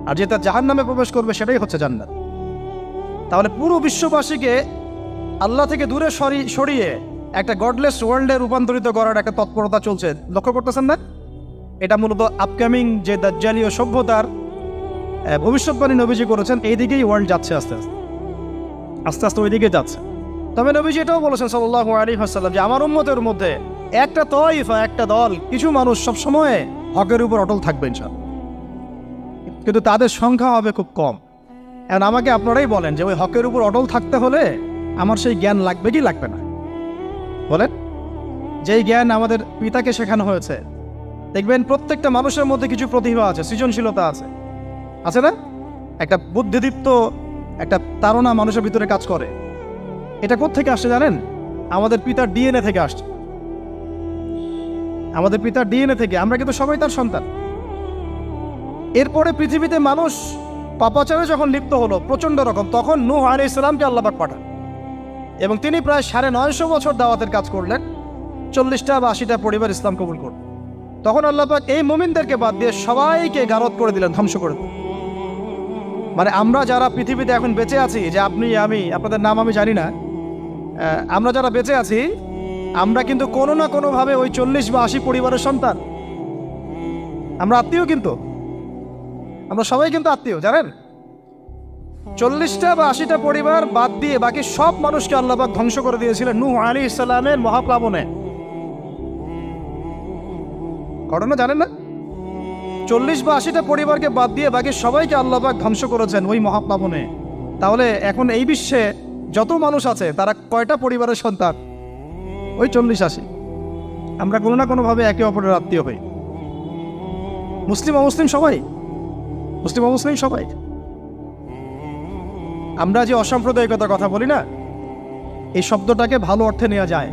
আর যে তার জাহান্নামে প্রবেশ করবে সেটাই হচ্ছে জান্নাত। তাহলে পুরো বিশ্ববাসীকে আল্লাহ থেকে দূরে সরিয়ে একটা গডলেস ওয়ার্ল্ডে রূপান্তরিত করার একটা তৎপরতা চলছে, লক্ষ্য করতেছেন না? এটা মূলত আপকামিং যে দাজ্জালীয় সভ্যতার ভবিষ্যৎবাণী নবীজি করেছেন, এই দিকেই ওয়ার্ল্ড যাচ্ছে আস্তে আস্তে ওই দিকে যাচ্ছে। তবে নবীজি এটাও বলেছেন সাল্লাল্লাহু আলাইহি ওয়াসাল্লাম যে আমার উম্মতের মধ্যে একটা তয়ফা, একটা দল, কিছু মানুষ সবসময় হকের উপর অটল থাকবে ইনশাআল্লাহ, কিন্তু তাদের সংখ্যা হবে খুব কম। এখন আমাকে আপনারাই বলেন যে ওই হকের উপর অটল থাকতে হলে আমার সেই জ্ঞান লাগবে কি লাগবে না? বলেন। যেই জ্ঞান আমাদের পিতাকে শেখানো হয়েছে, দেখবেন প্রত্যেকটা মানুষের মধ্যে কিছু প্রতিভা আছে, সৃজনশীলতা আছে, আছে না? একটা বুদ্ধিদীপ্ত একটা তাড়না মানুষের ভিতরে কাজ করে। এটা কোত্থেকে আসছে জানেন? আমাদের পিতার ডিএনএ থেকে আসছে। আমাদের পিতার ডিএনএ থেকে, আমরা কিন্তু সবাই তার সন্তান। এরপরে পৃথিবীতে মানুষ পাপাচারে যখন লিপ্ত হলো প্রচণ্ড রকম, তখন নূহ আলাইহিস সালামকে আল্লাহ পাক পাঠান এবং তিনি প্রায় 950 বছর দাওয়াতের কাজ করলেন, 40টা বা 80টা পরিবার ইসলাম কবুল করল। তখন আল্লাহ পাক এই মুমিনদেরকে বাদ দিয়ে সবাইকে গারদ করে দিলেন, ধ্বংস করে দিলেন। মানে আমরা যারা পৃথিবীতে এখন বেঁচে আছি, যে আপনি আমি, আপনাদের নাম আমি জানি না, আমরা যারা বেঁচে আছি, আমরা কিন্তু কোনো না কোনোভাবে ওই 40 বা 80 পরিবারের সন্তান। আমরা আত্মীয়, কিন্তু আমরা সবাই কিন্তু আত্মীয়, জানেন? 40টা বা 80টা পরিবার বাদ দিয়ে বাকি সব মানুষকে আল্লাহ পাক ধ্বংস করে দিয়েছিলেন নূহ আলাইহিস সালামের মহাপ্লাবনে। ঘটনা জানেন না? 40 বা 80টা পরিবারকে বাদ দিয়ে বাকি সবাইকে আল্লাহ পাক ধ্বংস করেছেন ওই মহাপ্লাবনে। তাহলে এখন এই বিশ্বে যত মানুষ আছে তারা কয়টা পরিবারের সন্তান? ওই 40-80। আমরা কোনো না কোনোভাবে একে অপরের আত্মীয় হই, মুসলিম অমুসলিম সবাই, মুসলিম অমুসলিম সবাই। আমরা যে অসাম্প্রদায়িকতার কথা বলি না, এই শব্দটাকে ভালো অর্থে নেওয়া যায়।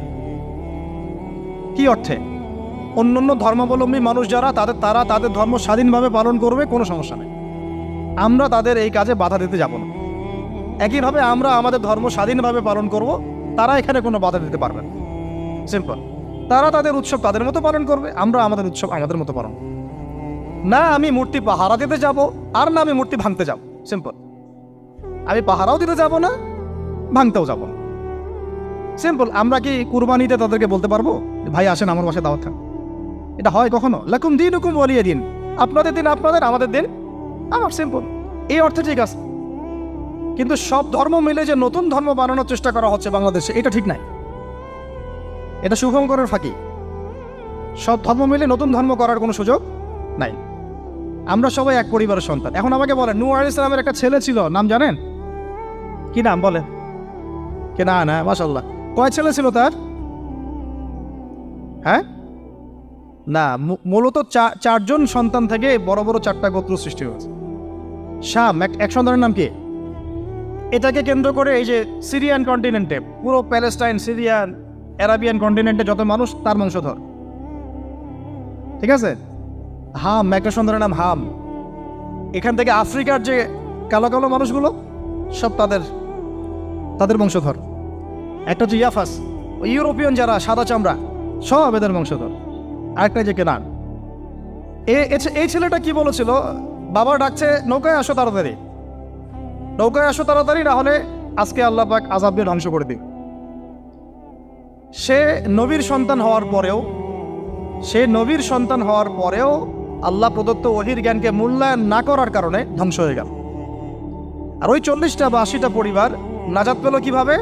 কি অর্থে? অন্যান্য ধর্মাবলম্বী মানুষ যারা, তারা তাদের ধর্ম স্বাধীনভাবে পালন করবে, কোনো সমস্যা নেই, আমরা তাদের এই কাজে বাধা দিতে যাব না। একইভাবে আমরা আমাদের ধর্ম স্বাধীনভাবে পালন করব, তারা এখানে কোনো বাধা দিতে পারবে না। সিম্পল। তারা তাদের উৎসব তাদের মতো পালন করবে, আমরা আমাদের উৎসব আমাদের মতো পালন করব। না আমি মূর্তি পাহারা দিতে যাব, আর না আমি মূর্তি ভাঙতে যাব। সিম্পল। আমি পাহারাও দিতে যাব না, ভাঙতেও যাব না। সিম্পল। আমরা কি কুরবানিতে তাদেরকে বলতে পারবো ভাই আসেন আমার বাসায় দাওয়াত খান? এটা হয় কখনো? লাকুম দীনুকুম ওয়ালিয়া দিন, আপনাদের দিন আপনাদের, আমাদের দিন আমার। সিম্পল। এই অর্থে ঠিক আছে, কিন্তু সব ধর্ম মিলে যে নতুন ধর্ম বানানোর চেষ্টা করা হচ্ছে বাংলাদেশে, এটা ঠিক নাই। এটা শুভঙ্করের ফাঁকি। সব ধর্ম মিলে নতুন ধর্ম করার কোনো সুযোগ নাই। আমরা সবাই এক পরিবারের সন্তান। এখন আমাকে বলেন, নূহ আলাইহিস সালামের একটা ছেলে ছিল, নাম জানেন? কি নাম বলেন? কে? না, মাশাআল্লাহ। কয় ছেলে ছিল তার? হ্যাঁ না, মূলত চারজন সন্তান থেকে বড় বড় চারটা গোত্র সৃষ্টি হয়েছে। শাম এক সন্তানের নাম কি? এটাকে কেন্দ্র করে এই যে সিরিয়ান কন্টিনেন্টে, পুরো প্যালেস্টাইন, সিরিয়ান, অ্যারাবিয়ান কন্টিনেন্টে যত মানুষ তার বংশধর। ঠিক আছে? হাম একটা সন্তানের নাম হাম। এখান থেকে আফ্রিকার যে কালো কালো মানুষগুলো সব তাদের বংশধর। একটা হচ্ছে ইয়াফাস, ইউরোপিয়ান যারা সাদা চামড়া সব এদের বংশধর। আরেকটা যে কেনান। এই ছেলেটা কি বলেছিল? বাবা ডাকছে নৌকায় আসো তাড়াতাড়ি, নৌকায় আসো তাড়াতাড়ি, না হলে আজকে আল্লাহ পাক আযাব দিয়ে ধ্বংস করে দিবে। সে নবীর সন্তান হওয়ার পরেও আল্লাহ প্রদত্ত ওহীর জ্ঞানকে মূল্যায়ন না করার কারণে ধ্বংস হয়ে গেল। আর ওই 40টা বা 80টা পরিবার নাজাত পেল কিভাবে?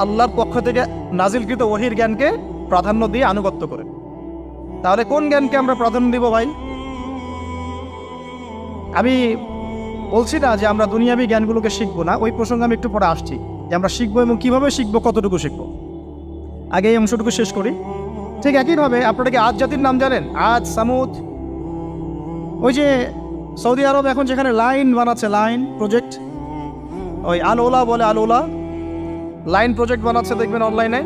আল্লাহর পক্ষ থেকে নাজিলকৃত ওহীর জ্ঞানকে প্রাধান্য দিয়ে আনুগত্য করে। তাহলে কোন জ্ঞানকে আমরা প্রাধান্য দিব ভাই? আমি বলছি না যে আমরা দুনিয়াবী জ্ঞানগুলোকে শিখবো না, ওই প্রসঙ্গে আমি একটু পরে আসছি যে আমরা শিখবো এবং কিভাবে শিখবো, কতটুকু শিখবো। আগে এই অংশটুকু শেষ করি। ঠিক একইভাবে আপনারা কি আদ জাতির নাম জানেন? আদ, সামুদ। ওই যে সৌদি আরব এখন যেখানে লাইন বানাচ্ছে, লাইন প্রজেক্ট, ওই আল-ওলা বলে, আল-ওলা লাইন প্রজেক্ট বানাচ্ছে, দেখবেন অনলাইনে।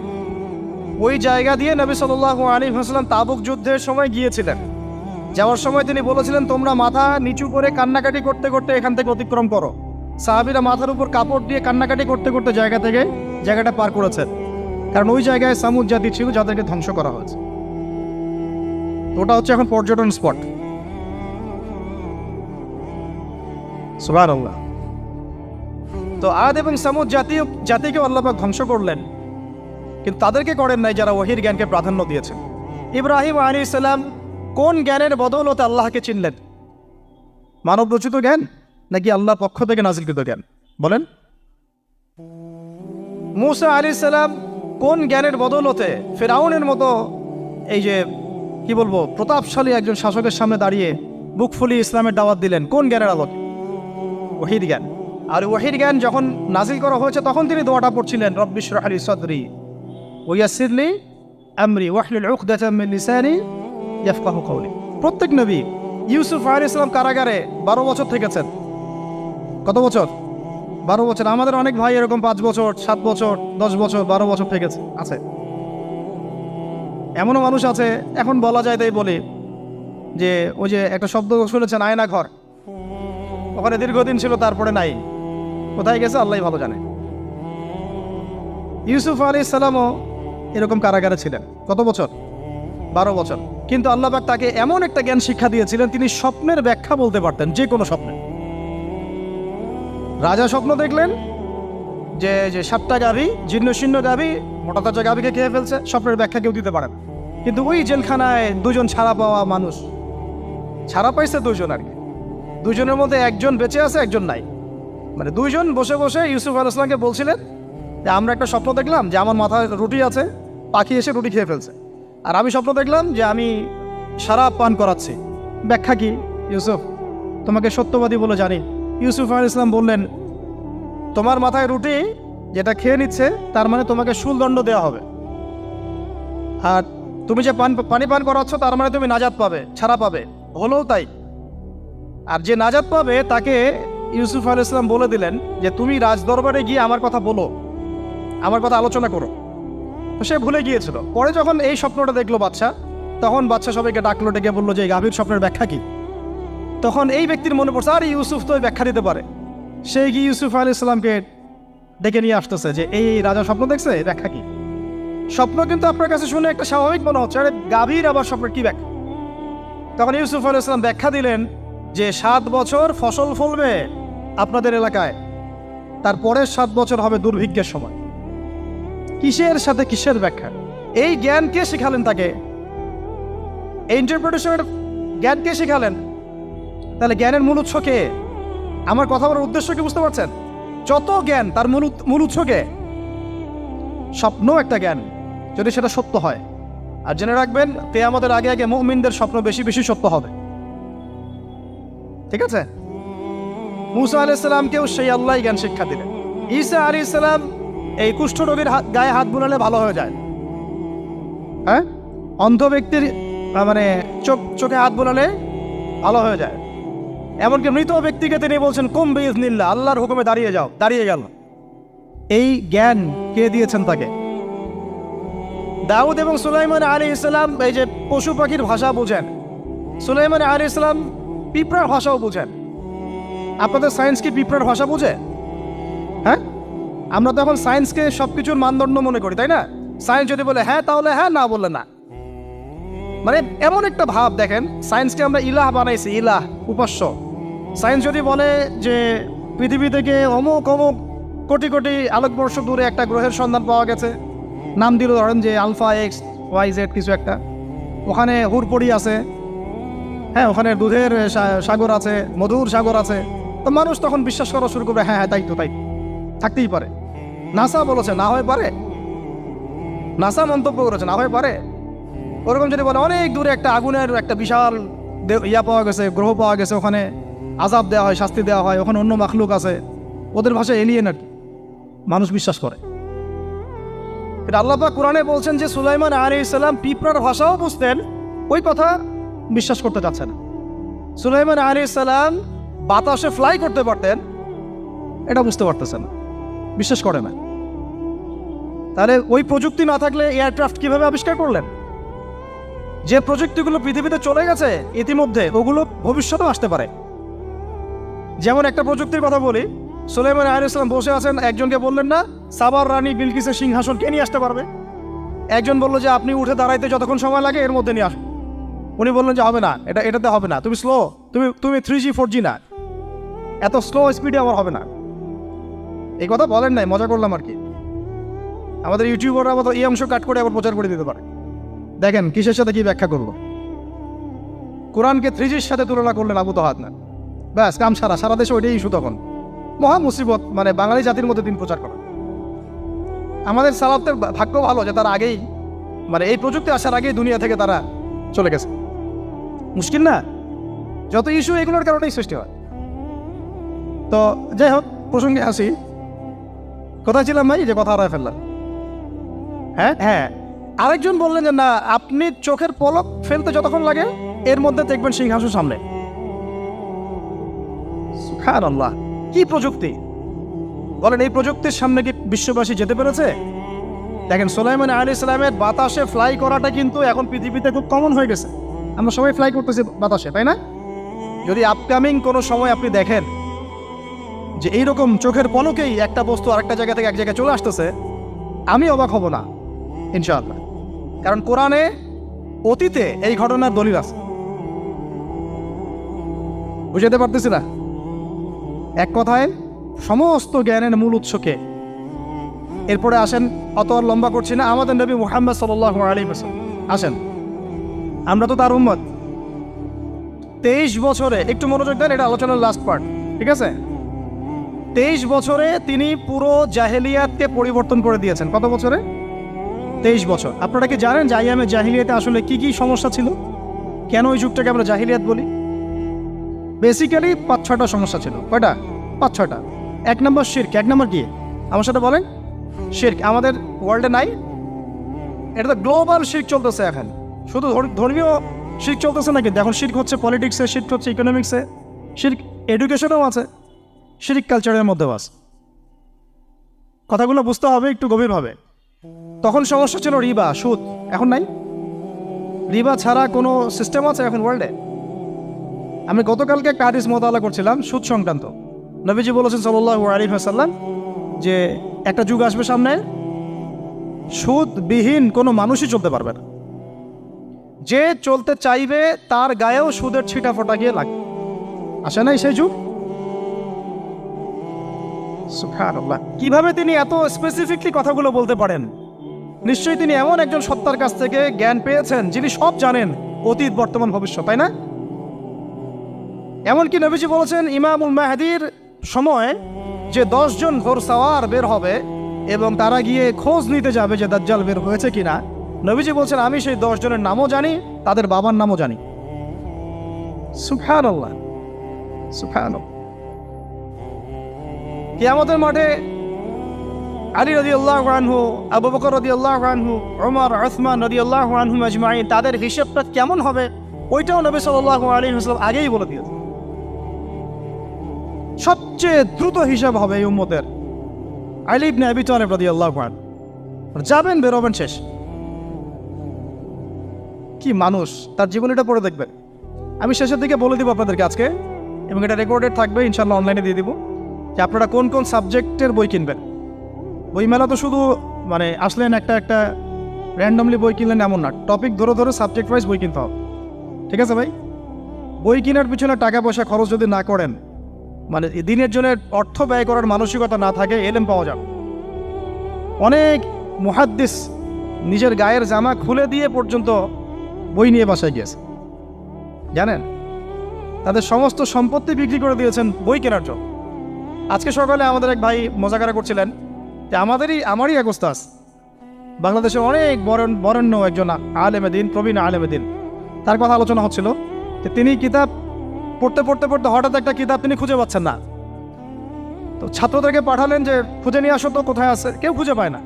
ওই জায়গা দিয়ে নবী সাল্লাল্লাহু আলাইহি ওয়াসাল্লাম তাবুক যুদ্ধের সময় গিয়েছিলেন। যাওয়ার সময় তিনি বলেছিলেন, তোমরা মাথা নিচু করে কান্নাকাটি করতে করতে এখান থেকে অতিক্রম করো। সাহাবীরা মাথার উপর কাপড় দিয়ে কান্নাকাটি করতে করতে জায়গাটা পার করেছেন, কারণ ওই জায়গায় সামুদ জাতি ছিল যাদেরকে ধ্বংস করা হয়েছে। ওটা হচ্ছে এখন পর্যটন স্পট। সুবহানাল্লাহ। তো আদ এবং সামুদ জাতিকে আল্লাহ পাক ধ্বংস করলেন, কিন্তু তাদেরকে করেন নাই যারা ওহীর জ্ঞানকে প্রাধান্য দিয়েছেন। ইব্রাহিম আলাইহিস সালাম কোন জ্ঞানের বদৌলতে আল্লাহকে চিনলেন? মানব রচিত জ্ঞান নাকি আল্লাহর পক্ষ থেকে নাজিলকৃত জ্ঞান? বলেন। মূসা আলাইহিস সালাম কোন জ্ঞানের বদৌলতে ফিরআউনের মতো এই যে কি বলবো প্রতাপশালী একজন শাসকের সামনে দাঁড়িয়ে বুক ফুলিয়ে ইসলামের দাওয়াত দিলেন? কোন জ্ঞানের আলোকে? ওহীর জ্ঞান। আর ওহীর জ্ঞান যখন নাজিল করা হয়েছে তখন তিনি দোয়াটা পড়ছিলেন, রব্বি ইশরাহ লি সাদরি ওয়া ইয়াসসির লি আমরি ওয়াহলুল উকদাতাম মিন লিসানি ইয়াফকাহু কওলি। প্রত্যেক নবী, ইউসুফ আলাইহিস সালাম কারাগারে 12 বছর থেকেছেন। কত বছর? 12 বছর। আমাদের অনেক ভাই এরকম 5 বছর, 7 বছর, 10 বছর, 12 বছর থেকেছে আছে। এমনও মানুষ আছে, এখন বলা যায় তাই বলি, যে ওই যে একটা শব্দ শুনেছেন আয়না ঘর, ওখানে দীর্ঘদিন ছিল, তারপরে নাই, কোথায় গেছে আল্লাহই ভালো জানে। ইউসুফ আলাইহিস সালামও এরকম কারাগারে ছিলেন। কত বছর? 12 বছর। কিন্তু আল্লাহ পাক তাকে এমন একটা জ্ঞান শিক্ষা দিয়েছিলেন, তিনি স্বপ্নের ব্যাখ্যা বলতে পারতেন, যে কোনো স্বপ্নে। রাজা স্বপ্ন দেখলেন যে 7টা গাভী, জীর্ণ শীর্ণ গাভী, মোটা তাজা গাভীকে খেয়ে ফেলছে, স্বপ্নের ব্যাখ্যা কেউ দিতে পারেন। কিন্তু ওই জেলখানায় 2জন ছাড়া পাওয়া মানুষ, ছাড়া পাইছে 2জন আর কি, 2জনের মধ্যে একজন বেঁচে আছে, একজন নাই। মানে 2জন বসে বসে ইউসুফ আলাইহিস সালামকে বলছিলেন যে আমরা একটা স্বপ্ন দেখলাম যে আমার মাথায় রুটি আছে, পাখি এসে রুটি খেয়ে ফেলছে। আর আমি স্বপ্ন দেখলাম যে আমি শরাব পান করাচ্ছি, ব্যাখ্যা কি ইউসুফ? তোমাকে সত্যবাদী বলে জানি। ইউসুফ আলাইহিস সালাম বললেন, তোমার মাথায় রুটি যেটা খেয়ে নিচ্ছে তার মানে তোমাকে শুলদণ্ড দেওয়া হবে, আর তুমি যে পানি পান করাচ্ছ তার মানে তুমি নাজাত পাবে, ছাড়া পাবে। হলেও তাই। আর যে নাজাত পাবে তাকে ইউসুফ আলাইহিস সালাম বলে দিলেন যে তুমি রাজদরবারে গিয়ে আমার কথা বলো, আমার কথা আলোচনা করো। তো সে ভুলে গিয়েছিল। পরে যখন এই স্বপ্নটা দেখলো বাদশা, তখন বাদশা সবাইকে ডাকলো, ডেকে বললো যে এই গাভীর স্বপ্নের ব্যাখ্যা কি? তখন এই ব্যক্তির মনে পড়ছে, আরে ইউসুফ তো ব্যাখ্যা দিতে পারে। সে গিয়ে ইউসুফ আলাইহিস সালামকে ডেকে নিয়ে আসতেছে যে এই রাজা স্বপ্ন দেখছে, ব্যাখ্যা কি? স্বপ্ন কিন্তু আপনার কাছে শুনে একটা স্বাভাবিক মনে হচ্ছে, আরে গাভীর আবার স্বপ্নের কি ব্যাখ্যা? তখন ইউসুফ আলাইহিস সালাম ব্যাখ্যা দিলেন যে 7 বছর ফসল ফলবে আপনাদের এলাকায়, তারপরের 7 বছর হবে দুর্ভিক্ষের সময়। কিসের সাথে কিসের ব্যাখ্যা? এই জ্ঞান কে শিখালেন তাকে? এই ইন্টারপ্রিটেশনের জ্ঞান কে শিখালেন? তাহলে জ্ঞানের মূল উৎস কে? আমার কথা বলার উদ্দেশ্য কি বুঝতে পারছেন? যত জ্ঞান তার মূল উৎস কে? স্বপ্ন একটা জ্ঞান, যদি সেটা সত্য হয়। আর জেনে রাখবেন, কিয়ামতের আগে আগে মুমিনদের স্বপ্ন বেশি বেশি সত্য হবে। ঠিক আছে? মূসা আলাইহিস সালামকেও সেই আল্লাহই জ্ঞান শিক্ষা দিলেন। ঈসা আলাইহিস সালাম এই কুষ্ঠরোগীর গায়ে হাত বুলালে ভালো হয়ে যায়। হ্যাঁ, অন্ধ ব্যক্তির মানে চোখে হাত বোলালে ভালো হয়ে যায়। এমনকি মৃত ব্যক্তিকে তিনি বলছেন কুম বিইজনিল্লাহ, আল্লাহর হুকুমে দাঁড়িয়ে যাও, দাঁড়িয়ে গেল। এই জ্ঞান কে দিয়েছেন তাকে? দাউদ এবং সুলাইমান আলাইহিস সালাম এই যে পশু পাখির ভাষা বোঝেন, সুলাইমান আলাইহিস সালাম পিঁপড়ার ভাষাও বোঝেন। আপনাদের সায়েন্স কি পিঁপড়ার ভাষা বোঝে? হ্যাঁ, আমরা তো এখন সায়েন্সকে সব কিছুর মানদণ্ড মনে করি, তাই না? সায়েন্স যদি বলে হ্যাঁ তাহলে হ্যাঁ, না বললে না। মানে এমন একটা ভাব, দেখেন সায়েন্সকে আমরা ইলাহ বানাইছি, ইলাহ, উপাস্য। সায়েন্স যদি বলে যে পৃথিবী থেকে অমুক অমুক কোটি কোটি আলোকবর্ষ দূরে একটা গ্রহের সন্ধান পাওয়া গেছে, নাম দিল ধরেন যে আলফা এক্স ওয়াই জেড কিছু একটা, ওখানে হুড়পড়ি আছে, হ্যাঁ ওখানে দুধের সাগর আছে, মধুর সাগর আছে, তো মানুষ তখন বিশ্বাস করা শুরু করবে হ্যাঁ হ্যাঁ তাই তো, তাই থাকতেই পারে। নাসা বলেছে না হয়ে পারে, নাসা মন্তব্য করেছে না হয়ে পারে। ওরকম যদি বলে অনেক দূরে একটা আগুনের একটা বিশাল ইয়া পাওয়া গেছে, গ্রহ পাওয়া গেছে, ওখানে আযাব দেওয়া হয়, শাস্তি দেওয়া হয়, ওখানে অন্য মাখলুক আছে, ওদের ভাষায় এলিয়েন আর কি, মানুষ বিশ্বাস করে। কিন্তু আল্লাহ পাক কোরআনে বলছেন যে সুলাইমান আলাইহিস সালাম পিঁপড়ার ভাষাও বুঝতেন, ওই কথা বিশ্বাস করতে চাচ্ছে না। সুলাইমান আলাইহিস সালাম বাতাসে ফ্লাই করতে পারতেন, এটা বুঝতে পারতেছে না, বিশ্বাস করে না। তাহলে ওই প্রযুক্তি না থাকলে এয়ারক্রাফট কিভাবে আবিষ্কার করলেন? যে প্রযুক্তিগুলো পৃথিবীতে চলে গেছে ইতিমধ্যে, ওগুলো ভবিষ্যতেও আসতে পারে। যেমন একটা প্রযুক্তির কথা বলি, সুলাইমান আলাইহিস সালাম বসে আছেন, একজনকে বললেন না সাবার রানী বিলকিসের সিংহাসন কে নিয়ে আসতে পারবে? একজন বললো যে আপনি উঠে দাঁড়াইতে যতক্ষণ সময় লাগে এর মধ্যে নিয়ে আসুন। উনি বললেন যে হবে না, এটাতে হবে না, তুমি স্লো, তুমি 3G 4G না, এত স্লো স্পিডে আমার হবে না। এই কথা বলেন নাই, মজা করলাম আর কি। আমাদের ইউটিউবাররা আবার এই অংশ কাট করে আবার প্রচার করে দিতে পারে। দেখেন কিসের সাথে কি ব্যাখ্যা করলো। কোরআনকে 3Gর সাথে তুলনা করলেন আবু তহাদ না, ব্যাস কাম সারা দেশে ওইটাই ইস্যু তখন। মহা মুসিবত, মানে বাঙালি জাতির মধ্যে দিন প্রচার করা। আমাদের সালাফদের ভাগ্য ভালো যে তারা আগেই, মানে এই প্রযুক্তি আসার আগেই দুনিয়া থেকে তারা চলে গেছে। মুশকিল না, যত ইস্যু এগুলোর কারণেই সৃষ্টি হয়। তো যাই হোক, প্রসঙ্গে আসি, কোথায় ছিলাম ভাই, যে কথা হারায় ফেললাম। হ্যাঁ, আরেকজন বললেন যে না, আপনি চোখের পলক ফেলতে যতক্ষণ লাগে এর মধ্যে দেখবেন সিংহাসন সামনে। সুবহানাল্লাহ, কি প্রযুক্তি বলেন! এই প্রযুক্তির সামনে কি বিশ্ববাসী যেতে পেরেছে? দেখেন সুলাইমান আলাইহিস সালামের বাতাসে ফ্লাই করাটা কিন্তু এখন পৃথিবীতে খুব কমন হয়ে গেছে। আমরা সবাই ফ্লাই করতেছি বাতাসে, তাই না? যদি আপকামিং কোনো সময় আপনি দেখেন যে এইরকম চোখের পলকেই একটা বস্তু আরেকটা জায়গা থেকে এক জায়গায় চলে আসতেছে, আমি অবাক হব না ইনশাআল্লাহ। কারণ কোরআনে অতীতে এই ঘটনার দলিল আছে। বুঝাতে পারতেছি না? এক কথায় সমস্ত জ্ঞানের মূল উৎসকে। এরপরে আসেন, অত আর লম্বা করছি না, আমাদের নবী মুহাম্মদ সাল্লাল্লাহু আলাইহি ওয়াসাল্লাম আসেন, আমরা তো তার উম্মত। 23 বছরে, একটু মনোযোগ দেন, এটা আলোচনার লাস্ট পার্ট, ঠিক আছে? 23 বছরে তিনি পুরো জাহেলিয়াতকে পরিবর্তন করে দিয়েছেন। কত বছরে? 23 বছর। আপনারা কি জানেন যে আইয়ামে জাহিলিয়াতে আসলে কি কি সমস্যা ছিল? কেন ওই যুগটাকে আমরা জাহিলিয়াত বলি? বেসিক্যালি 5-6টা সমস্যা ছিল। কয়টা? 5-6টা। 1 নম্বর শিরক। 1 নম্বর কি? আমার সাথে বলেন। শিরক আমাদের ওয়ার্ল্ডে নাই, এটা তো গ্লোবাল শিরক চলতেছে এখন। শুধু ধর্মীয় শিরক চলতেছে না, কিন্তু এখন শিরক হচ্ছে পলিটিক্সে, শিরক হচ্ছে ইকোনমিক্সে, শিরক এডুকেশনেও আছে, শিরক কালচারের মধ্যেও আছে। কথাগুলো বুঝতে হবে একটু গভীরভাবে। তখন সমস্যা ছিল রিবা, সুদ। এখন নাই। রিবা ছাড়া কোনো সিস্টেম আছে এখন ওয়ার্ল্ডে? আমি গতকালকে একটা হাদিস মোতালা করছিলাম সুদ সংক্রান্ত। নবীজি বলেছেন সাল্লাল্লাহু আলাইহি ওয়াসাল্লাম যে একটা যুগ আসবে সামনে, সুদবিহীন কোনো মানুষই চলতে পারবে না। যে চলতে চাইবে তার গায়েও সুদের ছিটা ফোটা গিয়ে লাগবে। আসে নাই সেই যুগ? সুবহানাল্লাহ, কিভাবে তিনি এত স্পেসিফিকলি কথাগুলো বলতে পারেন? নিশ্চয়ই তিনি এমন একজন সত্তার কাছ থেকে জ্ঞান পেয়েছেন যিনি সব জানেন, অতীত বর্তমান ভবিষ্যৎ, তাই না? এমনকি নবীজি বলেছেন ইমামুল মাহদির সময় যে 10 জন ঘোড়সাওয়ার বের হবে এবং তারা গিয়ে খোঁজ নিতে যাবে যে দাজ্জাল বের হয়েছে কিনা, নবীজি বলছেন আমি সেই 10 জনের নামও জানি, তাদের বাবার নামও জানি। সুবহানাল্লাহ, সুবহানাল্লাহ। কিয়ামতের মাঠে আলী রাদিয়াল্লাহু আনহু, আবু বকর রাদিয়াল্লাহু আনহু, ওমর, উসমান রাদিয়াল্লাহু আনহুম আজমাইন, তাদের হিসাবটা কেমন হবে ওইটাও নবী সাল্লাল্লাহু আলাইহি ওয়াসাল্লাম আগেই বলে দিয়েছে। সবচেয়ে দ্রুত হিসাব হবে এই উম্মতের আলী ইবনে আবি তালিব রাদিয়াল্লাহু আনহু। যাবেন, বেরোবেন, শেষ। কি মানুষ, তার জীবনীটা পড়ে দেখবেন। আমি শেষের দিকে বলে দিব আপনাদেরকে আজকে, এবং এটা রেকর্ডেড থাকবে, ইনশাল্লাহ অনলাইনে দিয়ে দিব, যে আপনারা কোন কোন সাবজেক্টের বই কিনবেন। বইমেলা তো শুধু মানে আসলেন একটা র্যান্ডমলি বই কিনলেন এমন না, টপিক ধরে ধরে সাবজেক্ট ওয়াইজ বই কিনতে হবে। ঠিক আছে ভাই? বই কেনার পিছনে টাকা পয়সা খরচ যদি না করেন, মানে দিনের জন্য অর্থ ব্যয় করার মানসিকতা না থাকে, এলেম পাওয়া যাবে। অনেক মুহাদ্দিস নিজের গায়ের জামা খুলে দিয়ে পর্যন্ত বই নিয়ে বাসায় গিয়েছে, জানেন? তাদের সমস্ত সম্পত্তি বিক্রি করে দিয়েছেন বই কেনার জন্য। আজকে সকালে আমাদের এক ভাই মজাকারা করছিলেন যে আমারই এক ওস্তাদ, বাংলাদেশের অনেক বরেণ্য একজন আলেমে দিন, প্রবীণ আলেমে দিন, তার কথা আলোচনা হচ্ছিল যে তিনি কিতাব পড়তে পড়তে পড়তে হঠাৎ একটা কিতাব তিনি খুঁজে পাচ্ছেন না। তো ছাত্রদেরকে পাঠালেন যে খুঁজে নিয়ে আসো তো, কোথায় আছে, কেউ খুঁজে পায় না।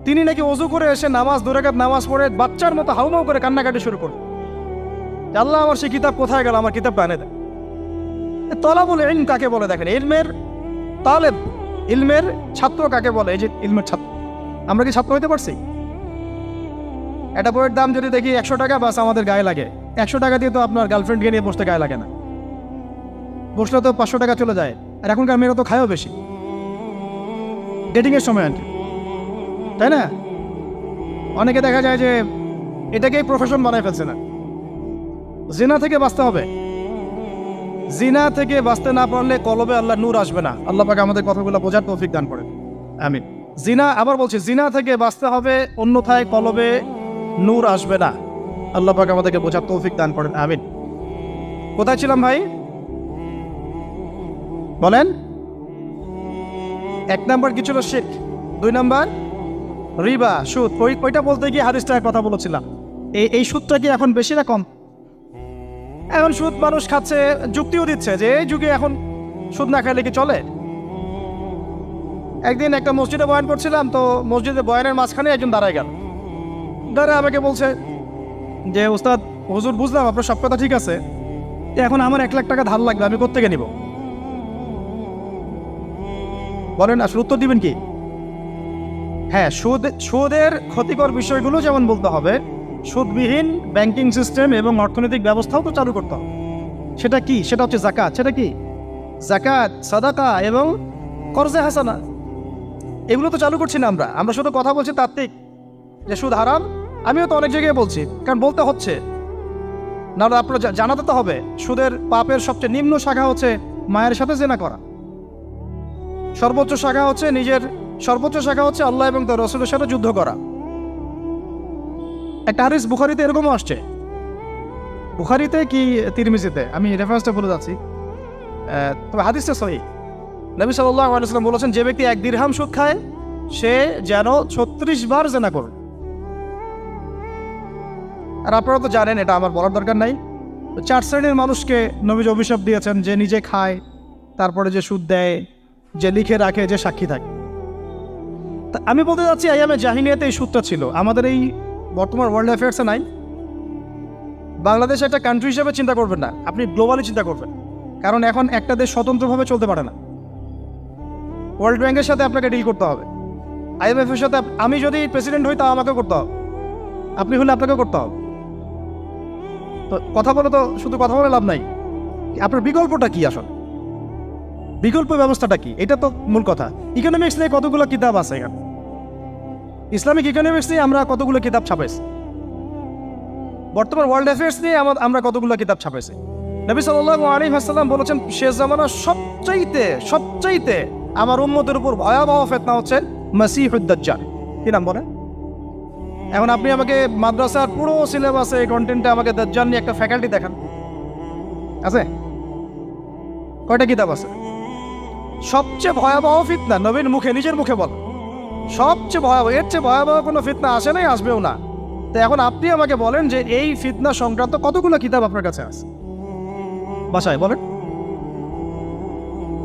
তিনি নাকি ওযু করে এসে নামাজ, 2 রাকাত নামাজ পড়ে বাচ্চার মতো হাউমাউ করে কান্নাকাটি শুরু করলেন, আল্লাহ আমার সেই কিতাব কোথায় গেল, আমার কিতাবটা এনে দেন। তলাবুল ইলম কাকে বলে দেখেন, ইলমের তালেব, ইলমের ছাত্র কাকে বলে? এই যে ইলমের ছাত্র, আমরা কি ছাত্র হইতে পারছি? একটা বইয়ের দাম যদি দেখি 100 টাকা, বাস আমাদের গায়ে লাগে। 100 টাকা দিয়ে তো আপনার গার্লফ্রেন্ডকে নিয়ে বসতে গায়ে লাগে না, বসলে তো 500 টাকা চলে যায়। আর এখনকার মেয়েরা তো খায়ও বেশি ডেটিংয়ের সময়, আনটি, তাই না? অনেকে দেখা যায় যে এটাকেই প্রফেশন বানায় ফেলছে না। জিনা থেকে বাঁচতে হবে, জিনা থেকে বাঁচতে না পারলে কলবে আল্লাহ নূর আসবে না। আল্লাহ পাক আমাদের কথাগুলো বোঝার তৌফিক দান করেন, আমিন। জিনা, আবার বলছি, জিনা থেকে বাঁচতে হবে, অন্যথায় কলবে নূর আসবে না। আল্লাহ পাক আমাদেরকে বোঝার তৌফিক দান করেন, আমিন। কোথায় ছিলাম ভাই? বলেন। 1 নাম্বার কি ছিল? শিরক। 2 নাম্বার রিবা, সুদ। ওইটা বলতে গিয়ে হাদিসটার কথা বলেছিলাম। এই সুদটা কি এখন বেশি না কম? এখন সুদ মানুষ খাচ্ছে, যুক্তিও দিচ্ছে যে এই যুগে এখন সুদ না খাইলে কি চলে। একদিন একটা মসজিদে বয়ান করছিলাম, তো মসজিদে বয়ানের মাঝখানে একজন দাঁড়ায় গেল, দাঁড়ায় আমাকে বলছে যে উস্তাদ, হুজুর বুঝলাম আপনার সব কথা ঠিক আছে, এখন আমার 1 লাখ টাকা ধার লাগবে, আমি কোত্থেকে নিব? বলেন, আসলে উত্তর দিবেন কি? হ্যাঁ, সুদের ক্ষতিকর বিষয়গুলো যেমন বলতে হবে, সুদবিহীন ব্যাংকিং সিস্টেম এবং অর্থনৈতিক ব্যবস্থাও তো চালু করতে হবে। সেটা কি? সেটা হচ্ছে যাকাত। সেটা কি? যাকাত, সাদাকা এবং কর্জে হাসানা, এগুলো তো চালু করছি না আমরা শুধু কথা বলছি তাত্ত্বিক যে সুদ হারাম। আমিও তো অনেক জায়গায় বলছি, কারণ বলতে হচ্ছে, না আপনারা জানাতে তো হবে। সুদের পাপের সবচেয়ে নিম্ন শাখা হচ্ছে মায়ের সাথে জেনা করা, সর্বোচ্চ শাখা হচ্ছে আল্লাহ এবং তার রাসূলের সাথে যুদ্ধ করা। একটা হাদিস বুখারীতে এরকমও আসছে, বুখারীতে কি তিরমিজিতে, আমি রেফারেন্সটা বলে যাচ্ছি, তবে হাদিসটা সহিহ। নবী সাল্লাল্লাহু আলাইহি ওয়াসাল্লাম বলেছেন, যে ব্যক্তি 1 দিরহাম সুদ খায় সে যেন 36 বার জেনা করে। আর আপনারা তো জানেন, এটা আমার বলার দরকার নাই, 4 শ্রেণীর মানুষকে নবীজি অভিশাপ দিয়েছেন, যে নিজে খায়, তারপরে যে সুদ দেয়, যে লিখে রাখে, যে সাক্ষী থাকে। আমি বলতে যাচ্ছি, আইয়ামে জাহিলিয়াতে এই সুদটা ছিল, আমাদের এই বর্তমান ওয়ার্ল্ড অ্যাফেয়ার্সে নাই। বাংলাদেশ একটা কান্ট্রি হিসেবে চিন্তা করবেন না, আপনি গ্লোবালি চিন্তা করবেন, কারণ এখন একটা দেশ স্বতন্ত্রভাবে চলতে পারে না। ওয়ার্ল্ড ব্যাংকের সাথে আপনাকে ডিল করতে হবে, IMF এর সাথে। আমি যদি প্রেসিডেন্ট হই, তা আমাকে করতে হবে, আপনি হলে আপনাকে করতে হবে। তো কথা বলে তো শুধু কথা বলে লাভ নাই, আপনার বিকল্পটা কি? আসলে বিকল্প ব্যবস্থাটা কি? এটা তো মূল কথা। ইকোনমিক্স নিয়ে কতগুলো কিতাব আছে এখানে, ইসলামিক ইকোনমিক্স নিয়ে আমরা কতগুলো কিতাব ছাপাইছি, বর্তমান ওয়ার্ল্ড অ্যাফেয়ার্স নিয়ে আমরা কতগুলো কিতাব ছাপাইছি। নবী সাল্লাল্লাহু আলাইহি ওয়াসাল্লাম বলেছেন, শেষ জামানার সবচাইতে আমার উম্মতের উপর ভয়াবহ ফিতনা হচ্ছে মাসিহুদ দাজ্জাল। কি নাম বলেন? এখন আপনি আমাকে মাদ্রাসার পুরো সিলেবাসে কন্টেন্টে আমাকে দাজ্জাল নিয়ে একটা ফ্যাকাল্টি দেখান, আছে? কয়টা কিতাব আছে? সবচেয়ে ভয়াবহ ফিতনা নবীর মুখে, নিজের মুখে বল, সবচেয়ে ভয়াবহ, এর চেয়ে ভয়াবহ কোনো ফিতনা আসে নাই, আসবেও না। তো এখন আপনি আমাকে বলেন যে এই ফিতনা সংক্রান্ত কতগুলো কিতাব আপনার কাছে আছে বাসায়, বলেন।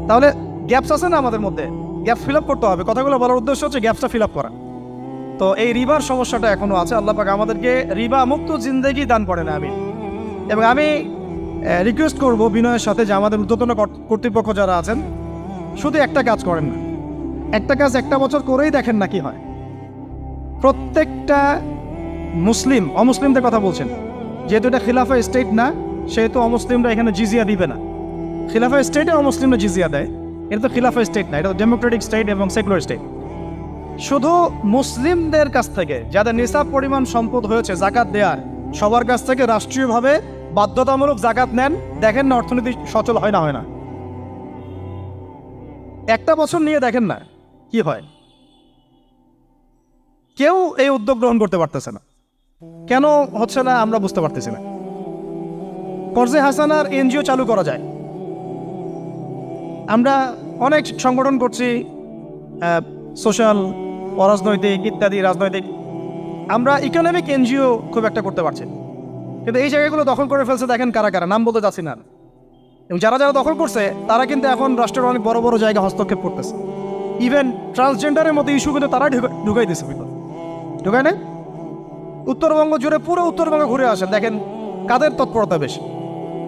তাহলে গ্যাপস আছে না আমাদের মধ্যে? গ্যাপ ফিল আপ করতে হবে। কথাগুলো বলার উদ্দেশ্য হচ্ছে গ্যাপটা ফিল আপ করা। তো এই রিবার সমস্যাটা এখনও আছে। আল্লাহ পাক আমাদেরকে রিবা মুক্ত জিন্দেগি দান করে না। এবং আমি রিকোয়েস্ট করব বিনয়ের সাথে যে আমাদের ঊর্ধ্বতন কর্তৃপক্ষ যারা আছেন, শুধু একটা কাজ করেন না, একটা কাজ একটা বছর করেই দেখেন না কি হয়। প্রত্যেকটা মুসলিম, অমুসলিমদের কথা বলছেন, যেহেতু এটা খিলাফা স্টেট না, সেহেতু অমুসলিমরা এখানে জিজিয়া দিবে না। খিলাফা স্টেটে অমুসলিমরা জিজিয়া দেয়, এটা তো খিলাফা স্টেট না, এটা তো ডেমোক্রেটিক স্টেট এবং সেকুলার স্টেট। শুধু মুসলিমদের কাছ থেকে যাদের নিসাব পরিমাণ সম্পদ হয়েছে জাকাত দেওয়ার, সবার কাছ থেকে রাষ্ট্রীয়ভাবে বাধ্যতামূলক জাকাত নেন, দেখেন না অর্থনীতি সচল হয় না হয় না। একটা বছর নিয়ে দেখেন না কি হয়। কেউ এই উদ্যোগ গ্রহণ করতে পারতেছে না। কেন হচ্ছে না আমরা বুঝতে পারতেছি না। কর্জে হাসানার এনজিও চালু করা যায়। আমরা অনেক সংগঠন করছি, সোশ্যাল, অরাজনৈতিক ইত্যাদি রাজনৈতিক। আমরা ইকোনমিক এনজিও খুব একটা করতে পারছি, কিন্তু এই জায়গাগুলো দখল করে ফেলছে। দেখেন কারা কারা, নাম বলতে যাচ্ছি না। এবং যারা যারা দখল করছে তারা কিন্তু এখন রাষ্ট্রের অনেক বড় বড় জায়গা হস্তক্ষেপ করতেছে। ইভেন ট্রান্সজেন্ডারের মতো ইস্যু কিন্তু তারা ঢুকাই দিচ্ছে। ঢুকায় না? উত্তরবঙ্গ জুড়ে, পুরো উত্তরবঙ্গ ঘুরে আসেন, দেখেন কাদের তৎপরতা বেশি।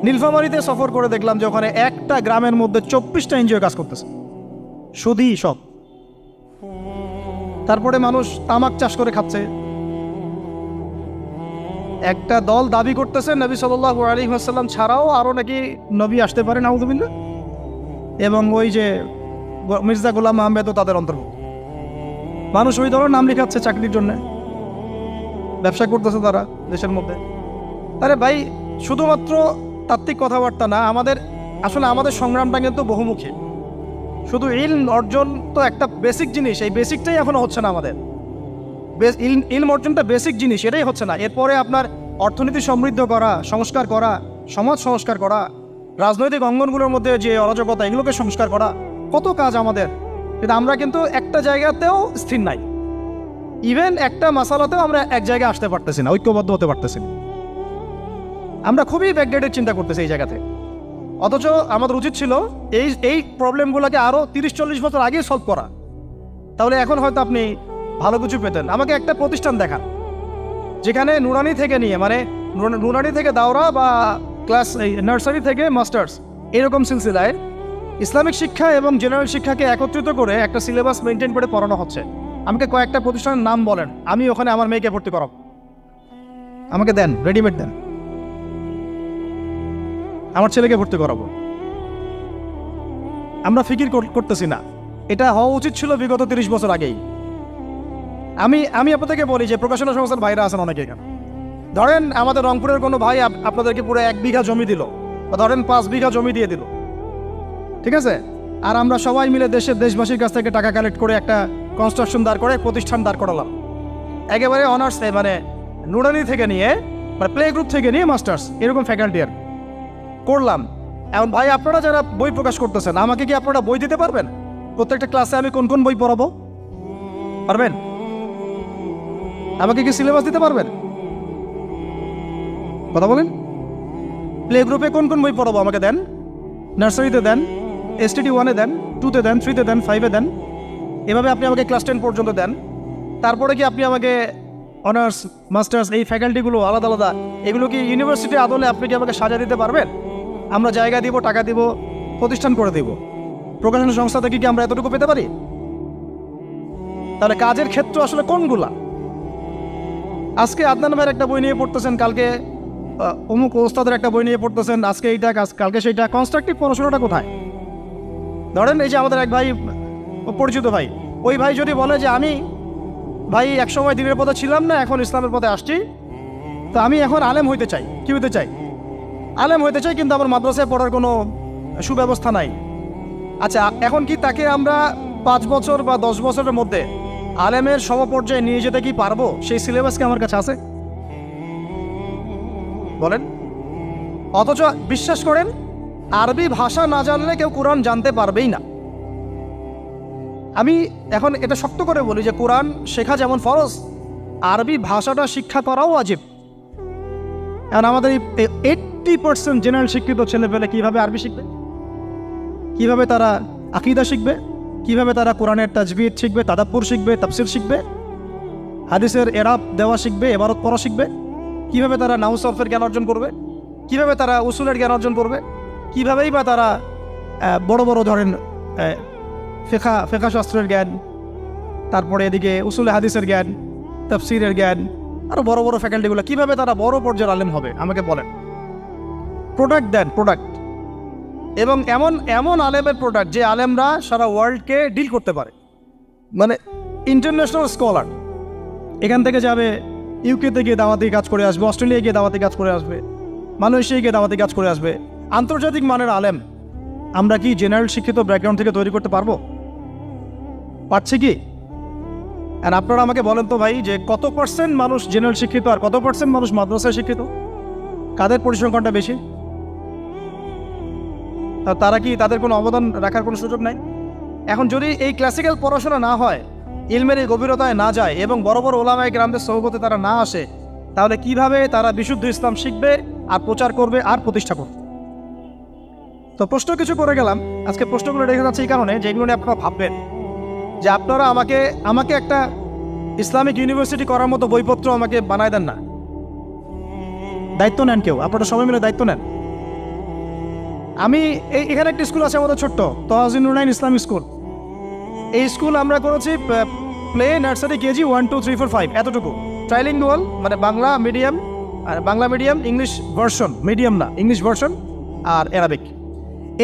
নীলফামারীতে সফর করে দেখলাম যে ওখানে একটা গ্রামের মধ্যে 24টা এনজিও কাজ করতেছে, শুধুই সব। তারপরে মানুষ তামাক চাষ করে খাচ্ছে। একটা দল দাবি করতেছে নবী সাল্লাল্লাহু আলাইহি ওয়াসাল্লাম ছাড়াও আরও নাকি নবী আসতে পারে, নাউযুবিল্লাহ। এবং ওই যে মির্জা গোলাম আহমেদও তাদের অন্তর্ভুক্ত। মানুষ ওই দলের নাম লেখাচ্ছে চাকরির জন্য, ব্যবসা করতেছে তারা দেশের মধ্যে। আরে ভাই, শুধুমাত্র তাত্ত্বিক কথাবার্তা না, আসলে আমাদের সংগ্রামটা কিন্তু বহুমুখী। শুধু ইলম অর্জন তো একটা বেসিক জিনিস, এই বেসিকটাই এখনো হচ্ছে না আমাদের। ইলম অর্জনটা বেসিক জিনিস, এটাই হচ্ছে না। এরপরে আপনার অর্থনীতি সমৃদ্ধ করা, সংস্কার করা, সমাজ সংস্কার করা, রাজনৈতিক অঙ্গনগুলোর মধ্যে যে অরাজকতা, এগুলোকে সংস্কার করা, কত কাজ আমাদের। কিন্তু আমরা কিন্তু একটা জায়গাতেও স্থির নাই। ইভেন একটা মাসালাতেও আমরা এক জায়গায় আসতে পারতেছি না, ঐক্যবদ্ধ হতে পারতেছি না। আমরা খুবই ব্যাকডেটেড চিন্তা করতেছি এই জায়গাতে। অথচ আমাদের উচিত ছিল এই প্রবলেমগুলোকে আরও 30-40 বছর আগেই সলভ করা। তাহলে এখন হয়তো আপনি ভালো কিছু পেতেন। আমাকে একটা প্রতিষ্ঠান দেখান যেখানে নুরানি থেকে নিয়ে, মানে নুরানি থেকে দাওরা বা ক্লাস নার্সারি থেকে মাস্টার্স, এরকম সিলসিলায় ইসলামিক শিক্ষা এবং জেনারেল শিক্ষাকে একত্রিত করে একটা সিলেবাস মেনটেন করে পড়ানো হচ্ছে। আমাকে কয়েকটা প্রতিষ্ঠানের নাম বলেন, আমি ওখানে আমার মেয়েকে ভর্তি করাবো। আমাকে দেন, রেডিমেড দেন, আমার ছেলেকে ভর্তি করাবো। আমরা ফিকির করতেছি না। এটা হওয়া উচিত ছিল বিগত 30 বছর আগেই। আমি আপনাদেরকে বলি যে প্রকাশনা সংস্থার ভাইরা আছেন অনেকে এখানে। ধরেন আমাদের রংপুরের কোনো ভাই আপনাদেরকে পুরো 1 বিঘা জমি দিল, বা ধরেন 5 বিঘা জমি দিয়ে দিল, ঠিক আছে? আর আমরা সবাই মিলে দেশবাসীর কাছ থেকে টাকা কালেক্ট করে একটা কনস্ট্রাকশন দাঁড় করে, প্রতিষ্ঠান দাঁড় করালাম। একেবারে অনার্স, মানে নুরানি থেকে নিয়ে, মানে প্লে গ্রুপ থেকে নিয়ে মাস্টার্স, এরকম ফ্যাকাল্টি আর করলাম। এখন ভাই আপনারা যারা বই প্রকাশ করতেছেন, আমাকে কি আপনারা বই দিতে পারবেন? প্রত্যেকটা ক্লাসে আমি কোন কোন বই পড়াবো পারবেন? আমাকে কি সিলেবাস দিতে পারবেন? কথা বলেন। প্লে গ্রুপে কোন কোন বই পড়াবো আমাকে দেন। নার্সারিতে দেন, STD 1-এ দেন, 2-তে দেন, 3-তে দেন, 5-এ দেন। এভাবে আপনি আমাকে ক্লাস 10 পর্যন্ত দেন। তারপরে কি আপনি আমাকে অনার্স, মাস্টার্স, এই ফ্যাকাল্টিগুলো আলাদা আলাদা, এগুলো কি ইউনিভার্সিটি আদলে আপনি কি আমাকে সাজা দিতে পারবেন? আমরা জায়গা দিব, টাকা দিব, প্রতিষ্ঠান করে দিব। প্রকাশনা সংস্থা থেকে কি আমরা এতটুকু পেতে পারি? তাহলে কাজের ক্ষেত্র আসলে কোনগুলা? আজকে আদনান ভাইয়ের একটা বই নিয়ে পড়তেছেন, কালকে অমুক ওস্তাদের একটা বই নিয়ে পড়তেছেন, আজকে এইটা, কালকে সেইটা। কনস্ট্রাকটিভ পড়াশোনাটা কোথায়? ধরেন এই যে আমাদের এক ভাই, পরিচিত ভাই, ওই ভাই যদি বলে যে আমি ভাই একসময় দিনের পথে ছিলাম না, এখন ইসলামের পথে আসছি, তো আমি এখন আলেম হইতে চাই। কি হইতে চাই? আলেম হইতে চাই, কিন্তু আমার মাদ্রাসায় পড়ার কোনো সুব্যবস্থা নাই। আচ্ছা, এখন কি তাকে আমরা 5 বছর বা 10 বছরের মধ্যে আলেমের সমপর্যায়ে নিয়ে যেতে কি পারবো? সেই সিলেবাস কি আমার কাছে আছে? বলেন। অথচ বিশ্বাস করেন, আরবি ভাষা না জানলে কেউ কোরআন জানতে পারবেই না। আমি এখন এটা শক্ত করে বলি যে কোরআন শেখা যেমন ফরজ, আরবি ভাষাটা শিক্ষা করাও ওয়াজিব। এখন আমাদের 80% জেনারেল শিক্ষিত ছেলেপেলে কিভাবে আরবি শিখবে? কিভাবে তারা আকীদা শিখবে? কিভাবে তারা কোরআনের তাজবিদ শিখবে, তাদাব্বুর শিখবে, তাফসির শিখবে, হাদিসের এরাব দেওয়া শিখবে, এবারত পড়া শিখবে, কিভাবে তারা নাহু সরফের জ্ঞান অর্জন করবে, কিভাবে তারা উসুলের জ্ঞান অর্জন করবে, কিভাবেই বা তারা বড় বড় ধরেন ফেকা শাস্ত্রের জ্ঞান, তারপরে এদিকে উসুলে হাদিসের জ্ঞান, তাফসিরের জ্ঞান, আরও বড় বড় ফ্যাকাল্টিগুলো, কিভাবে তারা বড় পর্যায়ের আলেম হবে আমাকে বলেন। প্রোডাক্ট দেন, প্রোডাক্ট, এবং এমন এমন আলেমের প্রোডাক্ট যে আলেমরা সারা ওয়ার্ল্ডকে ডিল করতে পারে, মানে ইন্টারন্যাশনাল স্কলার। এখান থেকে যাবে ইউকেতে গিয়ে দাওয়াতি কাজ করে আসবে, অস্ট্রেলিয়ায় গিয়ে দাওয়াতি কাজ করে আসবে, মালয়েশিয়ায় গিয়ে দাওয়াতি কাজ করে আসবে, আন্তর্জাতিক মানের আলেম আমরা কি জেনারেল শিক্ষিত ব্যাকগ্রাউন্ড থেকে তৈরি করতে পারবো? পারছি কি? আর আপনারা আমাকে বলেন তো ভাই, যে কত পার্সেন্ট মানুষ জেনারেল শিক্ষিত আর কত পার্সেন্ট মানুষ মাদ্রাসায় শিক্ষিত? কাদের পরিসংখ্যানটা বেশি? তারা কি, তাদের কোনো অবদান রাখার কোনো সুযোগ নাই? এখন যদি এই ক্লাসিক্যাল পড়াশোনা না হয়, ইলমের এই গভীরতায় না যায় এবং বড় বড় ওলামায়ে কেরামদের সোহবতে তারা না আসে, তাহলে কিভাবে তারা বিশুদ্ধ ইসলাম শিখবে আর প্রচার করবে আর প্রতিষ্ঠা করবে? তো প্রশ্ন কিছু করে গেলাম। আজকে প্রশ্নগুলো রেখে যাচ্ছে এই কারণে, যেগুলো নিয়ে আপনারা ভাববেন যে আপনারা আমাকে একটা ইসলামিক ইউনিভার্সিটি করার মতো বইপত্র আমাকে বানায় দেন না। দায়িত্ব নেন কেউ, আপনারা সবাই মিলে দায়িত্ব নেন। আমি এখানে একটা স্কুল আছে আমাদের ছোট্ট, তহাজিন নুরাইন ইসলামিক স্কুল। এই স্কুল আমরা করেছি প্লে, নার্সারি, কেজি 1, 2, 3, 4, 5 এতটুকু। ট্রাইলিঙ্গুয়াল, মানে বাংলা মিডিয়াম, আর Bangla medium English version, medium না ইংলিশ ভার্সন, আর অ্যারাবিক।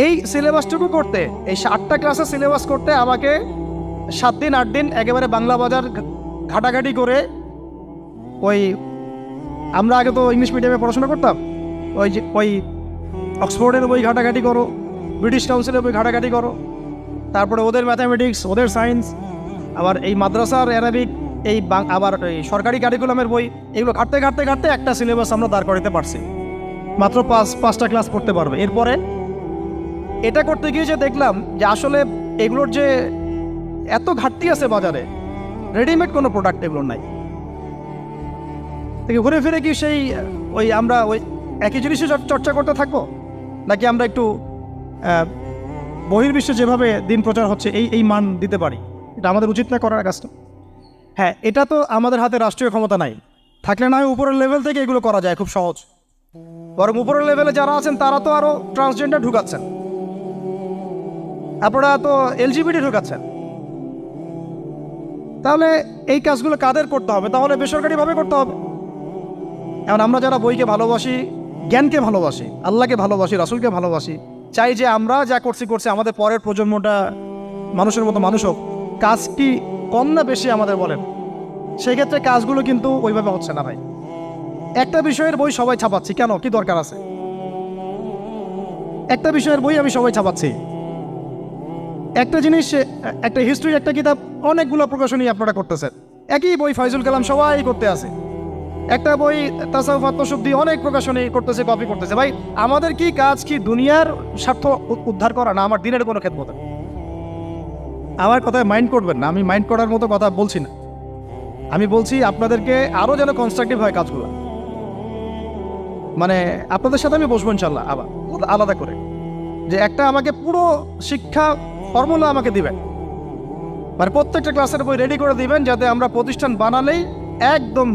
এই সিলেবাসটুকু করতে, এই 8টা ক্লাসের সিলেবাস করতে আমাকে 7 দিন 8 দিন একেবারে বাংলা বাজার ঘাটাঘাটি করে, ওই আমরা আগে তো ইংলিশ মিডিয়ামে পড়াশোনা করতাম, ওই অক্সফোর্ডের বই ঘাটাঘাটি করো, ব্রিটিশ কাউন্সিলের বই ঘাটাঘাটি করো, তারপরে ওদের ম্যাথামেটিক্স, ওদের সায়েন্স, আবার এই মাদ্রাসার অ্যারাবিক, আবার এই সরকারি কারিকুলামের বই, এগুলো ঘাটতে ঘাটতে ঘাটতে একটা সিলেবাস আমরা দাঁড় করাতে পারছি। মাত্র 5টা ক্লাস পড়তে পারবে। এরপরে এটা করতে গিয়ে যে দেখলাম যে আসলে এগুলোর যে এত ঘাটতি আছে বাজারে, রেডিমেড কোনো প্রোডাক্ট এগুলোর নাই। ঘুরে ফিরে কি সেই আমরা একই জিনিসই চর্চা করতে থাকবো, নাকি আমরা একটু বহির্বিশ্বে যেভাবে দিন প্রচার হচ্ছে এই মান দিতে পারি? এটা আমাদের উচিত না করার কাজটা? হ্যাঁ, এটা তো আমাদের হাতে রাষ্ট্রীয় ক্ষমতা নাই, থাকলে না হয় উপরের লেভেল থেকে এগুলো করা যায় খুব সহজ। বরং উপরের লেভেলে যারা আছেন তারা তো আরও ট্রান্সজেন্ডার ঢুকাচ্ছেন, আপনারা তো এলজিবিটি ঢুকাচ্ছেন। তাহলে এই কাজগুলো কাদের করতে হবে? তাহলে বেসরকারিভাবে করতে হবে। এখন আমরা যারা বইকে ভালোবাসি, জ্ঞানকে ভালোবাসি, আল্লাহকে ভালোবাসি, রাসূলকে ভালোবাসি, চাই যে আমরা যা করছি আমাদের পরের প্রজন্মটা মানুষের মতো মানুষ হোক। কাজ কি কম না বেশি আমাদের বলেন? সেই ক্ষেত্রে কাজগুলো কিন্তু ওইভাবে হচ্ছে না ভাই। একটা বিষয়ের বই সবাই ছাপাচ্ছি, কেন? কি দরকার আছে? একটা বিষয়ের বই আমি সবাই ছাপাচ্ছি। একটা জিনিস, একটা হিস্ট্রি, একটা কিতাব, অনেকগুলো প্রকাশনী আপনারা করতেছেন। একই বই ফাইজুল কালাম সবাই করতে আছে। একটা বই তাসাউফ আত্মশুদ্ধি, অনেক প্রকাশনী করতেছে, কপি করতেছে। ভাই আমাদের কি কাজ? কি দুনিয়ার স্বার্থ উদ্ধার করা, না আমার দিনের কোনো খেদমত? আমার কথায় মাইন্ড করবেন না, আমি মাইন্ড করার মতো কথা বলছি না। আমি বলছি আপনাদেরকে আরও যেন কনস্ট্রাকটিভ হয় কাজগুলো। মানে আপনাদের সাথে আমি বসবো ইনশাল্লাহ আবার আলাদা করে, যে একটা আমাকে পুরো শিক্ষা ফর্মুলা আমাকে দিবেন, মানে প্রত্যেকটা ক্লাসের বই রেডি করে দিবেন, যাতে আমরা প্রতিষ্ঠান বানালেই একদম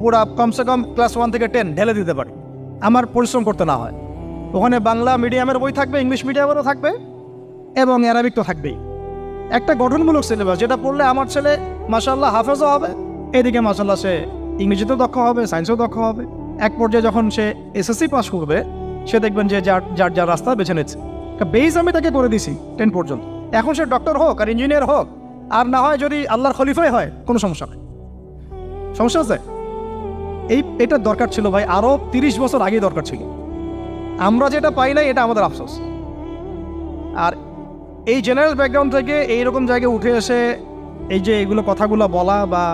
পুরা কমসে কম ক্লাস 1 থেকে 10 ঢেলে দিতে পারি, আমার পরিশ্রম করতে না হয়। ওখানে বাংলা মিডিয়ামের বই থাকবে, ইংলিশ মিডিয়ামেরও থাকবে, এবং অ্যারাবিক তো থাকবেই। একটা গঠনমূলক সিলেবাস, যেটা পড়লে আমার ছেলে মাশাআল্লাহ হাফেজও হবে, এদিকে মাশাআল্লাহ সে ইংরেজিতেও দক্ষ হবে, সায়েন্সেও দক্ষ হবে। এক পর্যায়ে যখন সে এসএসসি পাস করবে, সে দেখবেন যে যার রাস্তা বেছে নিচ্ছে। বেস আমি তাকে করে দিছি 10 পর্যন্ত। এখন সে ডক্টর হোক আর ইঞ্জিনিয়ার হোক, আর না হয় যদি আল্লাহর খলিফাই হয়, কোনো সমস্যা নেই। সমস্যা আছে? এটা দরকার ছিল ভাই, আরও 30 বছর আগেই দরকার ছিল। আমরা যেটা পাই নাই, এটা আমাদের আফসোস। আর এই জেনারেল ব্যাকগ্রাউন্ড থেকে এইরকম জায়গায় উঠে এসে এই যে এগুলো কথাগুলো বলা বা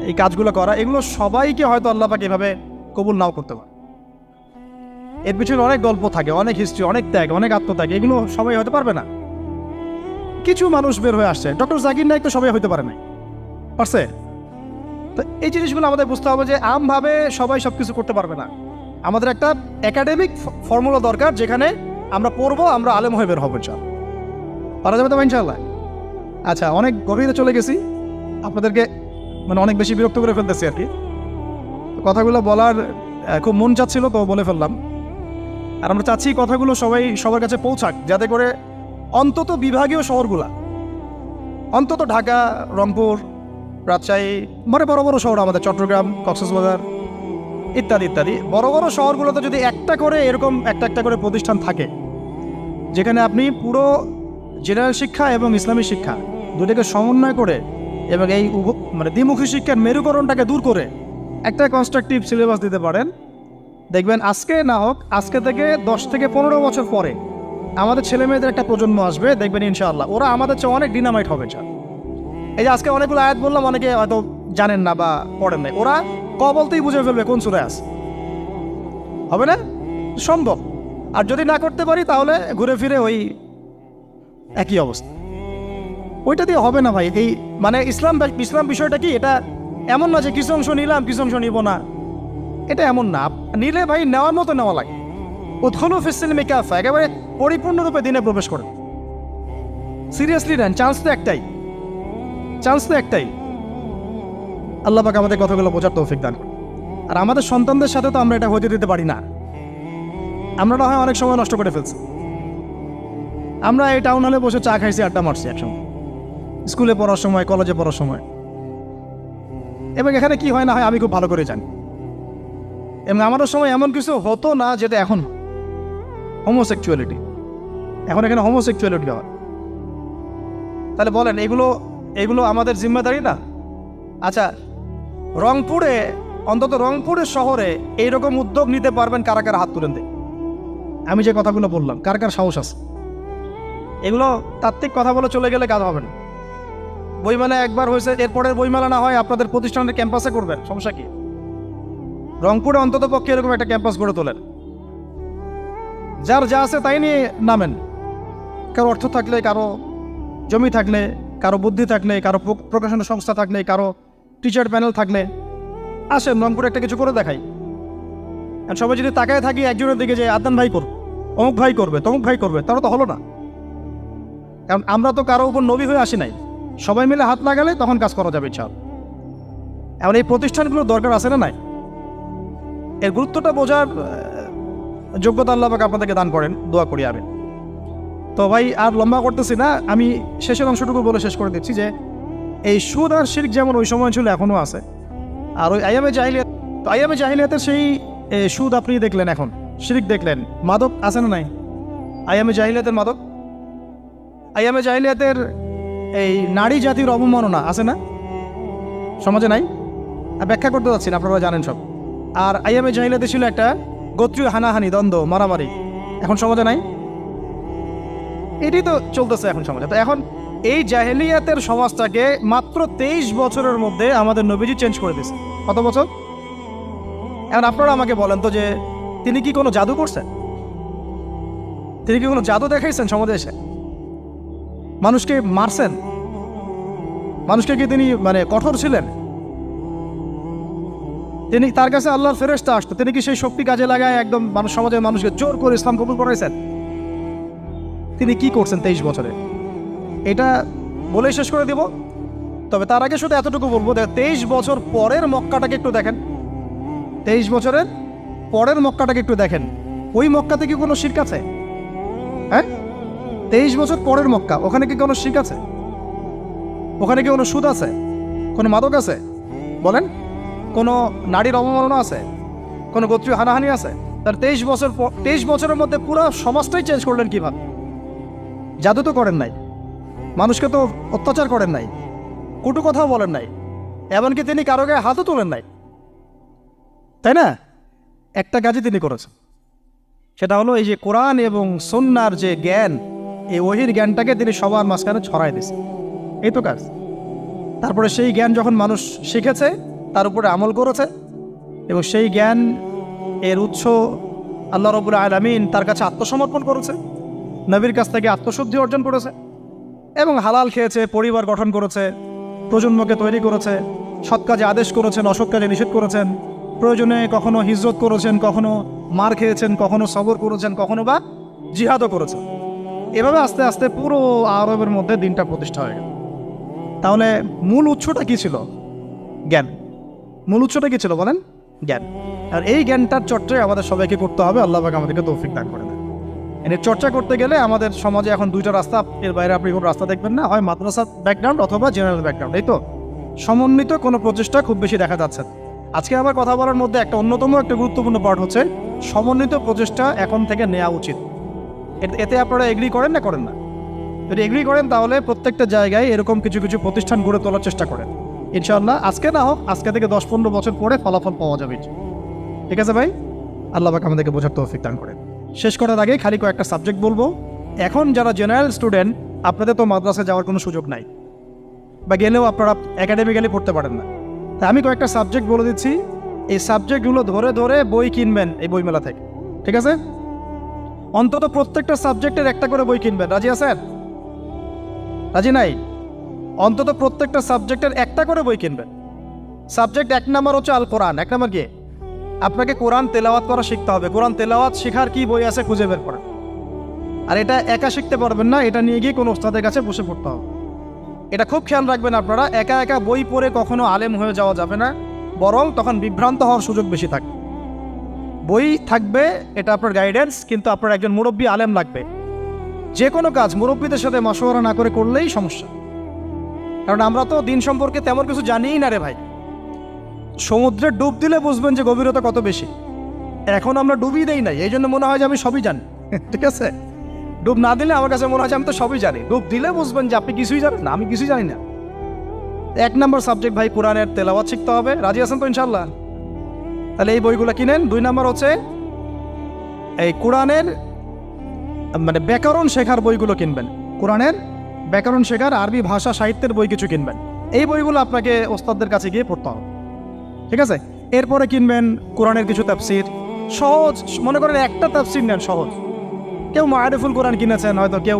এই কাজগুলো করা, এগুলো সবাইকে হয়তো আল্লাহ পাক এভাবে কবুল নাও করতে পারে। এর পিছনে অনেক গল্প থাকে, অনেক হিস্ট্রি, অনেক ত্যাগ, অনেক আত্মত্যাগ, এগুলো সবাই হতে পারবে না। কিছু মানুষ বের হয়ে আসছে, ডক্টর জাকির নাইক তো সবাই হতে পারে নাই, পারছে? তো এই জিনিসগুলো আমাদের বুঝতে হবে যে আমভাবে সবাই সব কিছু করতে পারবে না। আমাদের একটা একাডেমিক ফর্মুলা দরকার, যেখানে আমরা পড়বো, আমরা আলেম হয়ে বের হবো। পারা যাবে তো ইনশাআল্লাহ? আচ্ছা, অনেক গভীরে চলে গেছি, আপনাদেরকে মানে অনেক বেশি বিরক্ত করে ফেলতেছি আর কি। কথাগুলো বলার খুব মন চাচ্ছিল, তো বলে ফেললাম। আর আমরা চাচ্ছি কথাগুলো সবার কাছে পৌঁছাক, যাতে করে অন্তত বিভাগীয় শহরগুলা, অন্তত ঢাকা, রংপুর, রাজশাহী, মানে বড় বড় শহর আমাদের চট্টগ্রাম, কক্সবাজার ইত্যাদি ইত্যাদি বড় বড় শহরগুলোতে যদি একটা করে এরকম একটা করে প্রতিষ্ঠান থাকে, যেখানে আপনি পুরো জেনারেল শিক্ষা এবং ইসলামী শিক্ষা দুটোকে সমন্বয় করে এবং এই মানে দ্বিমুখী শিক্ষার মেরুকরণটাকে দূর করে একটা কনস্ট্রাকটিভ সিলেবাস দিতে পারেন, দেখবেন আজকে না হোক, আজকে থেকে 10 থেকে 15 বছর পরে আমাদের ছেলে মেয়েদের একটা প্রজন্ম আসবে, দেখবেন ইনশাআল্লাহ ওরা আমাদের চেয়ে অনেক ডিনামাইট হবে। এই যে আজকে অনেকগুলো আয়াত বললাম, অনেকে হয়তো জানেন না বা পড়েন নাই, ওরা বলতেই বুঝে ফেলবে কোন সূরায় আছে। হবে না? সম্ভব। আর যদি না করতে পারি তাহলে ঘুরে ফিরে ওই একই অবস্থা। ওইটা দিয়ে হবে না ভাই। এই মানে ইসলাম বিষয়টা কি, এটা এমন না যে কিছু অংশ নিলাম কিছু অংশ নিব না, এটা এমন না। নিলে ভাই নেওয়ার মতো নেওয়া লাগে। উদখুলু ফিস-সিলমি কাফা, একেবারে পরিপূর্ণরূপে দিনে প্রবেশ করেন। সিরিয়াসলি নেন, চান্স তো একটাই। আল্লাহ পাক আমাদের কথাগুলো বোঝার তৌফিক দান করুন। আর আমাদের সন্তানদের সাথে তো আমরা এটা হতে দিতে পারি না। আমরা না হয় অনেক সময় নষ্ট করে ফেলছি। আমরা এই টাউন হলে বসে চা খাইছি, আড্ডা মারছি একসময়, স্কুলে পড়ার সময়, কলেজে পড়ার সময়। এবং এখানে কি হয় না হয় আমি খুব ভালো করে জানি। এবং আমারও সময় এমন কিছু হতো না যেটা এখন হোমোসেক্সুয়ালিটি, এখন এখানে হোমোসেক্সুয়ালিটি হয়। তাহলে বলেন এগুলো আমাদের জিম্মেদারি না? আচ্ছা, রংপুরে, অন্তত রংপুরের শহরে এইরকম উদ্যোগ নিতে পারবেন কারা কারা? হাত তুলেন দেয়। আমি যে কথাগুলো বললাম, কার কার সাহস আছে? এগুলো তাত্ত্বিক কথা বলে চলে গেলে কাজ হবে না। বইমেলা একবার হয়েছে, এরপরের বইমেলা না হয় আপনাদের প্রতিষ্ঠানের ক্যাম্পাসে করবেন, সমস্যা কি? রংপুরে অন্তত পক্ষে এরকম একটা ক্যাম্পাস গড়ে তোলেন। যার যা আছে তাই নিয়ে নামেন। কারো অর্থ থাকলে, কারো জমি থাকলে, কারো বুদ্ধি থাকলে, কারো প্রকাশনা সংস্থা থাকলে, কারো টিচার প্যানেল থাকলে আসেন, রংপুরে একটা কিছু করে দেখাই। আর সবাই যদি তাকায় থাকি একজনের দিকে, যে আদনান ভাই করবে, অমুক ভাই করবে, তমুক ভাই করবে, তারা তো হলো না। কারণ আমরা তো কারো উপর নবী হয়ে আসি নাই। সবাই মিলে হাত লাগালে তখন কাজ করা যাবে ইনশাআল্লাহ। এমন এই প্রতিষ্ঠানগুলোর দরকার আছে না নাই? এর গুরুত্বটা বোঝার যোগ্যতা আল্লাহ পাক আপনাদেরকে দান করেন, দোয়া করি আমি। তো ভাই আর লম্বা করতেছি না, আমি শেষের অংশটুকু বলে শেষ করে দিচ্ছি যে এই সুদ আর শিরক যেমন ওই সময় ছিল এখনও আছে। আর ওই আইয়ামে জাহিলিয়াতের সেই সুদ আপনি দেখলেন, এখন শিরক দেখলেন, মাদক আছে না নাই? আইয়ামে জাহিলিয়াতের মাদক, আইয়ামে জাহিলিয়াতের এই নারী জাতির অবমাননা আছে না সমাজে? নাই? ব্যাখ্যা করতে যাচ্ছি না, আপনারা জানেন সব। আর আইয়ামে জাহিলিয়াতে ছিল একটা গোত্রীয় হানাহানি, দ্বন্দ্ব, মারামারি, এখন সমাজে নাই? এটাই তো চলতেছে এখন সমাজে। তো এখন এই জাহেলিয়াতের সমাজটাকে মাত্র 23 বছরের মধ্যে আমাদের নবীজি চেঞ্জ করে দিয়েছে। কত বছর? এখন আপনারা আমাকে বলেন তো যে তিনি কি কোনো জাদু করছেন? তিনি কি কোনো জাদু দেখাইছেন সমাজে এসে? মানুষকে মারছেন? মানুষকে কি তিনি মানে কঠোর ছিলেন? তিনি, তার কাছে আল্লাহর ফেরেশতা আসতো, তিনি কি সেই শক্তি কাজে লাগায় একদম সমাজের মানুষকে জোর করে ইসলাম কবুল করাইছেন? তিনি কি করছেন 23 বছরে? এটা বলেই শেষ করে দিব। তবে তার আগে শুধু এতটুকু বলবো, 23 বছর পরের মক্কাটাকে একটু দেখেন। 23 বছরের পরের মক্কাটাকে একটু দেখেন। ওই মক্কাতে কি কোনো শিরক আছে? হ্যাঁ, 23 বছর পরের মক্কা, ওখানে কি কোনো শিরক আছে? ওখানে কি কোনো সুদ আছে? কোনো মাদক আছে? বলেন, কোনো নারীর অবমাননা আছে? কোনো গোত্রীয় হানাহানি আছে? তার 23 বছরের মধ্যে পুরো সমাজটাই চেঞ্জ করলেন কিভাবে? জাদু তো করেন নাই, মানুষকে তো অত্যাচার করেন নাই, কটু কথাও বলেন নাই, এমনকি তিনি কারো গায়ে হাতও তোলেন নাই, তাই না? একটা কাজই তিনি করেছেন, সেটা হলো এই যে কোরআন এবং সুন্নাহর যে জ্ঞান, এই ওহীর জ্ঞানটাকে তিনি সবার মাঝখানে ছড়াই দিয়েছেন। এই তো কাজ। তারপরে সেই জ্ঞান যখন মানুষ শিখেছে, তার উপরে আমল করেছে, এবং সেই জ্ঞান এর উৎস আল্লাহ রাব্বুল আলামিন, তার কাছে আত্মসমর্পণ করেছে, নবীর কাছ থেকে আত্মশুদ্ধি অর্জন করেছে, এবং হালাল খেয়েছে, পরিবার গঠন করেছে, প্রজন্মকে তৈরি করেছে, সৎ কাজে আদেশ করেছেন, অসৎ কাজে নিষেধ করেছেন, প্রয়োজনে কখনো হিজরত করেছেন, কখনো মার খেয়েছেন, কখনো সবর করেছেন, কখনো বা জিহাদও করেছেন। এভাবে আস্তে আস্তে পুরো আরবের মধ্যে দিনটা প্রতিষ্ঠা হয়ে গেল। তাহলে মূল উৎসটা কী ছিল? জ্ঞান। মূল উৎসটা কী ছিল বলেন? জ্ঞান। আর এই জ্ঞানটার চর্চায় আমাদের সবাইকে করতে হবে। আল্লাহ পাক আমাদেরকে তৌফিক দান করে দেন। এর চর্চা করতে গেলে আমাদের সমাজে এখন দুইটা রাস্তা, এর বাইরে আপনি কোনো রাস্তা দেখবেন না, হয় মাদ্রাসা ব্যাকগ্রাউন্ড অথবা জেনারেল ব্যাকগ্রাউন্ড, এই তো। সমন্বিত কোনো প্রচেষ্টা খুব বেশি দেখা যাচ্ছে। আজকে আমার কথা বলার মধ্যে একটা অন্যতম একটা গুরুত্বপূর্ণ পার্ট হচ্ছে সমন্বিত প্রচেষ্টা এখন থেকে নেওয়া উচিত। এতে আপনারা এগ্রি করেন না করেন না? যদি এগ্রি করেন তাহলে প্রত্যেকটা জায়গায় এরকম কিছু কিছু প্রতিষ্ঠান গড়ে তোলার চেষ্টা করেন। ইনশাআল্লাহ আজকে না হোক, আজকে থেকে 10-15 বছর পরে ফলাফল পাওয়া যাবে। ঠিক আছে ভাই? আল্লাহ পাক আমাদেরকে বোঝার তৌফিক দান করেন। শেষ করার আগে খালি কয়েকটা সাবজেক্ট বলবো। এখন যারা জেনারেল স্টুডেন্ট, আপনাদের তো মাদ্রাসায় যাওয়ার কোনো সুযোগ নাই, বা গেলেও আপনারা একাডেমিক্যালি পড়তে পারেন না। তাই আমি কয়েকটা সাবজেক্ট বলে দিচ্ছি, এই সাবজেক্টগুলো ধরে ধরে বই কিনবেন এই বইমেলা থেকে। ঠিক আছে? অন্তত প্রত্যেকটা সাবজেক্টের একটা করে বই কিনবেন। রাজি আছেন? রাজি নাই? অন্তত প্রত্যেকটা সাবজেক্টের একটা করে বই কিনবেন। সাবজেক্ট 1 নম্বর হচ্ছে আল কোরআন। 1 নম্বর কি? আপনাকে কোরআন তেলাওয়াত করা শিখতে হবে। কোরআন তেলাওয়াত শেখার কি বই আছে খুঁজে বের করেন। আর এটা একা শিখতে পারবেন না, এটা নিয়ে গিয়ে কোনো ওস্তাদের কাছে বসে পড়তে হবে। এটা খুব খেয়াল রাখবেন আপনারা, একা একা বই পড়ে কখনো আলেম হয়ে যাওয়া যাবে না, বরং তখন বিভ্রান্ত হওয়ার সুযোগ বেশি থাকে। বই থাকবে, এটা আপনার গাইডেন্স, কিন্তু আপনার একজন মুরব্বী আলেম লাগবে। যে কোনো কাজ মুরব্বীদের সাথে মশওয়ারা না করে করলেই সমস্যা। কারণ আমরা তো দিন সম্পর্কে তেমন কিছু জানিই না রে ভাই। সমুদ্রে ডুব দিলে বুঝবেন যে গভীরতা কত বেশি। এখন আমরা ডুবই দেই নাই, এই জন্য মনে হয় যে আমি সবই জানি। ঠিক আছে? ডুব না দিলে আমার কাছে মনে হয় যে আমি তো সবই জানি। ডুব দিলে বুঝবেন যে আপনি কিছুই জানেন না, আমি কিছুই জানি না। 1 নম্বর সাবজেক্ট ভাই কোরআনের তেলাওয়াত শিখতে হবে। রাজি আছেন তো ইনশাল্লাহ? তাহলে এই বইগুলো কিনেন। 2 নম্বর হচ্ছে এই কোরআনের মানে ব্যাকরণ শেখার বইগুলো কিনবেন। কোরআনের ব্যাকরণ শেখার আরবি ভাষা সাহিত্যের বই কিছু কিনবেন। এই বইগুলো আপনাকে ওস্তাদদের কাছে গিয়ে পড়তে হবে। ঠিক আছে? এরপরে কিনবেন কোরআনের কিছু তাফসির, সহজ। মনে করেন একটা তাফসির নেন সহজ। কেউ মারিফুল কোরআন কিনেছেন, হয়তো কেউ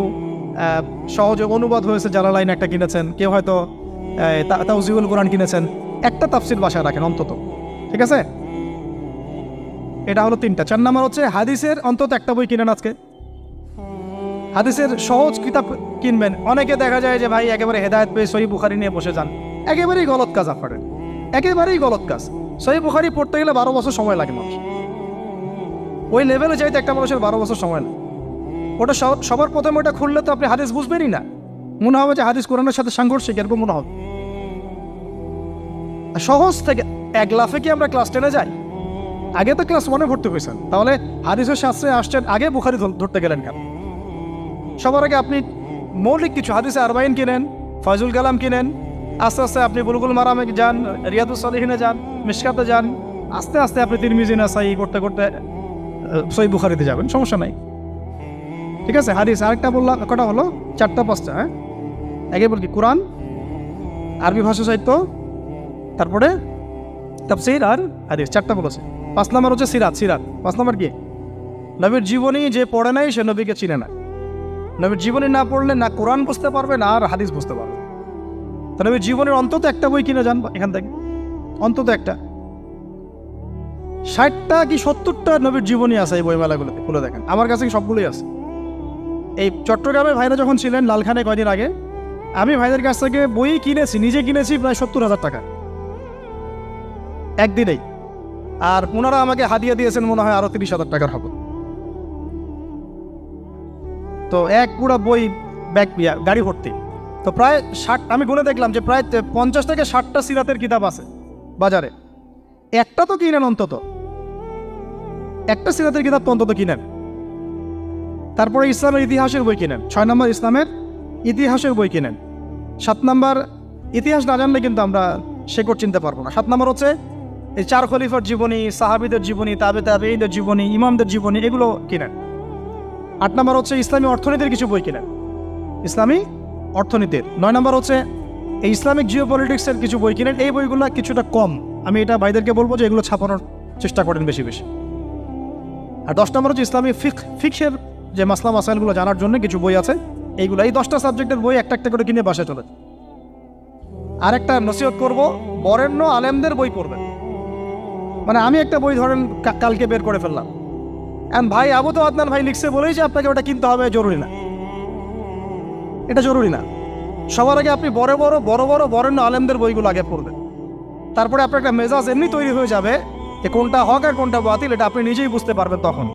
সহজে অনুবাদ হয়েছে জালালাইন একটা কিনেছেন, কেউ হয়তো তাওজিউল কোরআন কিনেছেন। একটা তাফসির বাসায় রাখেন অন্তত। ঠিক আছে? এটা হলো 3টা। 4 নম্বর হচ্ছে হাদিসের অন্তত একটা বই কিনেন আজকে। হাদিসের সহজ কিতাব কিনবেন। অনেকে দেখা যায় যে ভাই একেবারে হেদায়েত পেয়ে সহিহ বুখারী নিয়ে বসে যান। একেবারেই গলত কাজ আপনাদের, একেবারেই গলত কাজ। সহিহ বুখারী পড়তে গেলে 12 বছর সময় লাগে মানুষ। ওই লেভেলে যাইতে একটা মানুষের 12 বছর সময় লাগে। ওটা সবার প্রথমে ওটা খুললে তো আপনি হাদিস বুঝবেনই না। মনে হবে যে হাদিস কোরআনের সাথে সাংঘর্ষিক, এরকম মনে হবে। সহজ থেকে 1 লাফে কি আমরা ক্লাস 10-এ যাই? আগে তো ক্লাস 1-এ ভর্তি হয়েছেন, তাহলে হাদিসের শাস্ত্রে আসছেন, আগে বুখারী ধরতে গেলেন কেন? সবার আগে আপনি মৌলিক কিছু হাদিসে আরবাইন কিনেন, ফয়জুল কালাম কিনেন, আস্তে আস্তে আপনি বুলুগুল মারামে যান, রিয়াদুস সালিহিনে যান, মিশকাতে যান, আস্তে আস্তে আপনি তিরমিজি নাসাই করতে করতে সহিহ বুখারীতে যাবেন, সমস্যা নাই। ঠিক আছে? হাদিস আরেকটা বললাম, কটা হলো? 4টা-5টা। হ্যাঁ, আগে বল কি? কোরআন, আরবি ভাষা সাহিত্য, তারপরে তাফসীর আর হাদিস। 4টা বলেছে। 5 নম্বর হচ্ছে সিরাত। 5 নম্বর কি? নবীর জীবনী যে পড়ে নাই সে নবীকে চিনে না। নবীর জীবনী না পড়লে না কোরআন বুঝতে পারবে না আর হাদিস বুঝতে পারবে। তো নবীর জীবনের অন্তত একটা বই কিনে যান এখান থেকে, অন্তত একটা। 60টা কি 70টা নবীর জীবনী আছে এই বইমেলাগুলোতে, খুলে দেখেন। আমার কাছে সবগুলোই আছে। এই চট্টগ্রামে ভাইরা যখন ছিলেন লালখানে কয়দিন আগে, আমি ভাইদের কাছ থেকে বই কিনেছি, নিজে কিনেছি প্রায় 70,000 টাকা একদিনেই। আর ওনারা আমাকে হাদিয়া দিয়েছেন মনে হয় আরো 30,000 টাকার হবে। তো এক পুরো বই ব্যাগ গাড়ি ভর্তি। তো প্রায় 60, আমি গুনে দেখলাম যে প্রায় 50 থেকে 60টা সিরাতের কিতাব আছে বাজারে। একটা তো কিনেন, অন্তত একটা সিরাতের কিতাব তো অন্তত কিনেন। তারপরে ইসলামের ইতিহাসের বই কিনেন। 6 নম্বর ইসলামের ইতিহাসের বই কিনেন। 7 নম্বর ইতিহাস না জানলে কিন্তু আমরা শেকড় চিনতে পারবো না। 7 নম্বর হচ্ছে এই 4 খলিফার জীবনী, সাহাবীদের জীবনী, তাবেঈদের জীবনী, ইমামদের জীবনী, এগুলো কিনেন। 8 নম্বর হচ্ছে ইসলামী অর্থনীতির কিছু বই কিনেন, ইসলামী অর্থনীতির। 9 নম্বর হচ্ছে এই ইসলামিক জিওপলিটিক্সের কিছু বই কিনেন। এই বইগুলো কিছুটা কম, আমি এটা ভাইদেরকে বলবো যে এগুলো ছাপানোর চেষ্টা করেন বেশি বেশি। আর 10 নম্বর হচ্ছে ইসলামী ফিকহের যে মাসলা মাসাইলগুলো জানার জন্য কিছু বই আছে, এইগুলো। এই 10টা সাবজেক্টের বই একটা একটা করে কিনে বাসায় চলে। আর একটা নসিহত করবো, বরেণ্য আলেমদের বই পড়বেন। মানে আমি একটা বই ধরেন কালকে বের করে ফেললাম, ভাই আবু তো আদনান ভাই লিখছে বলেই যে আপনাকে ওটা কিনতে হবে জরুরি না, এটা জরুরি না। সবার আগে আপনি বড় বরেণ্য আলেমদের বইগুলো আগে পড়বেন। তারপরে আপনার একটা মেজাজ এমনি তৈরি হয়ে যাবে যে কোনটা হক আর কোনটা বাতিল এটা আপনি নিজেই বুঝতে পারবেন তখন।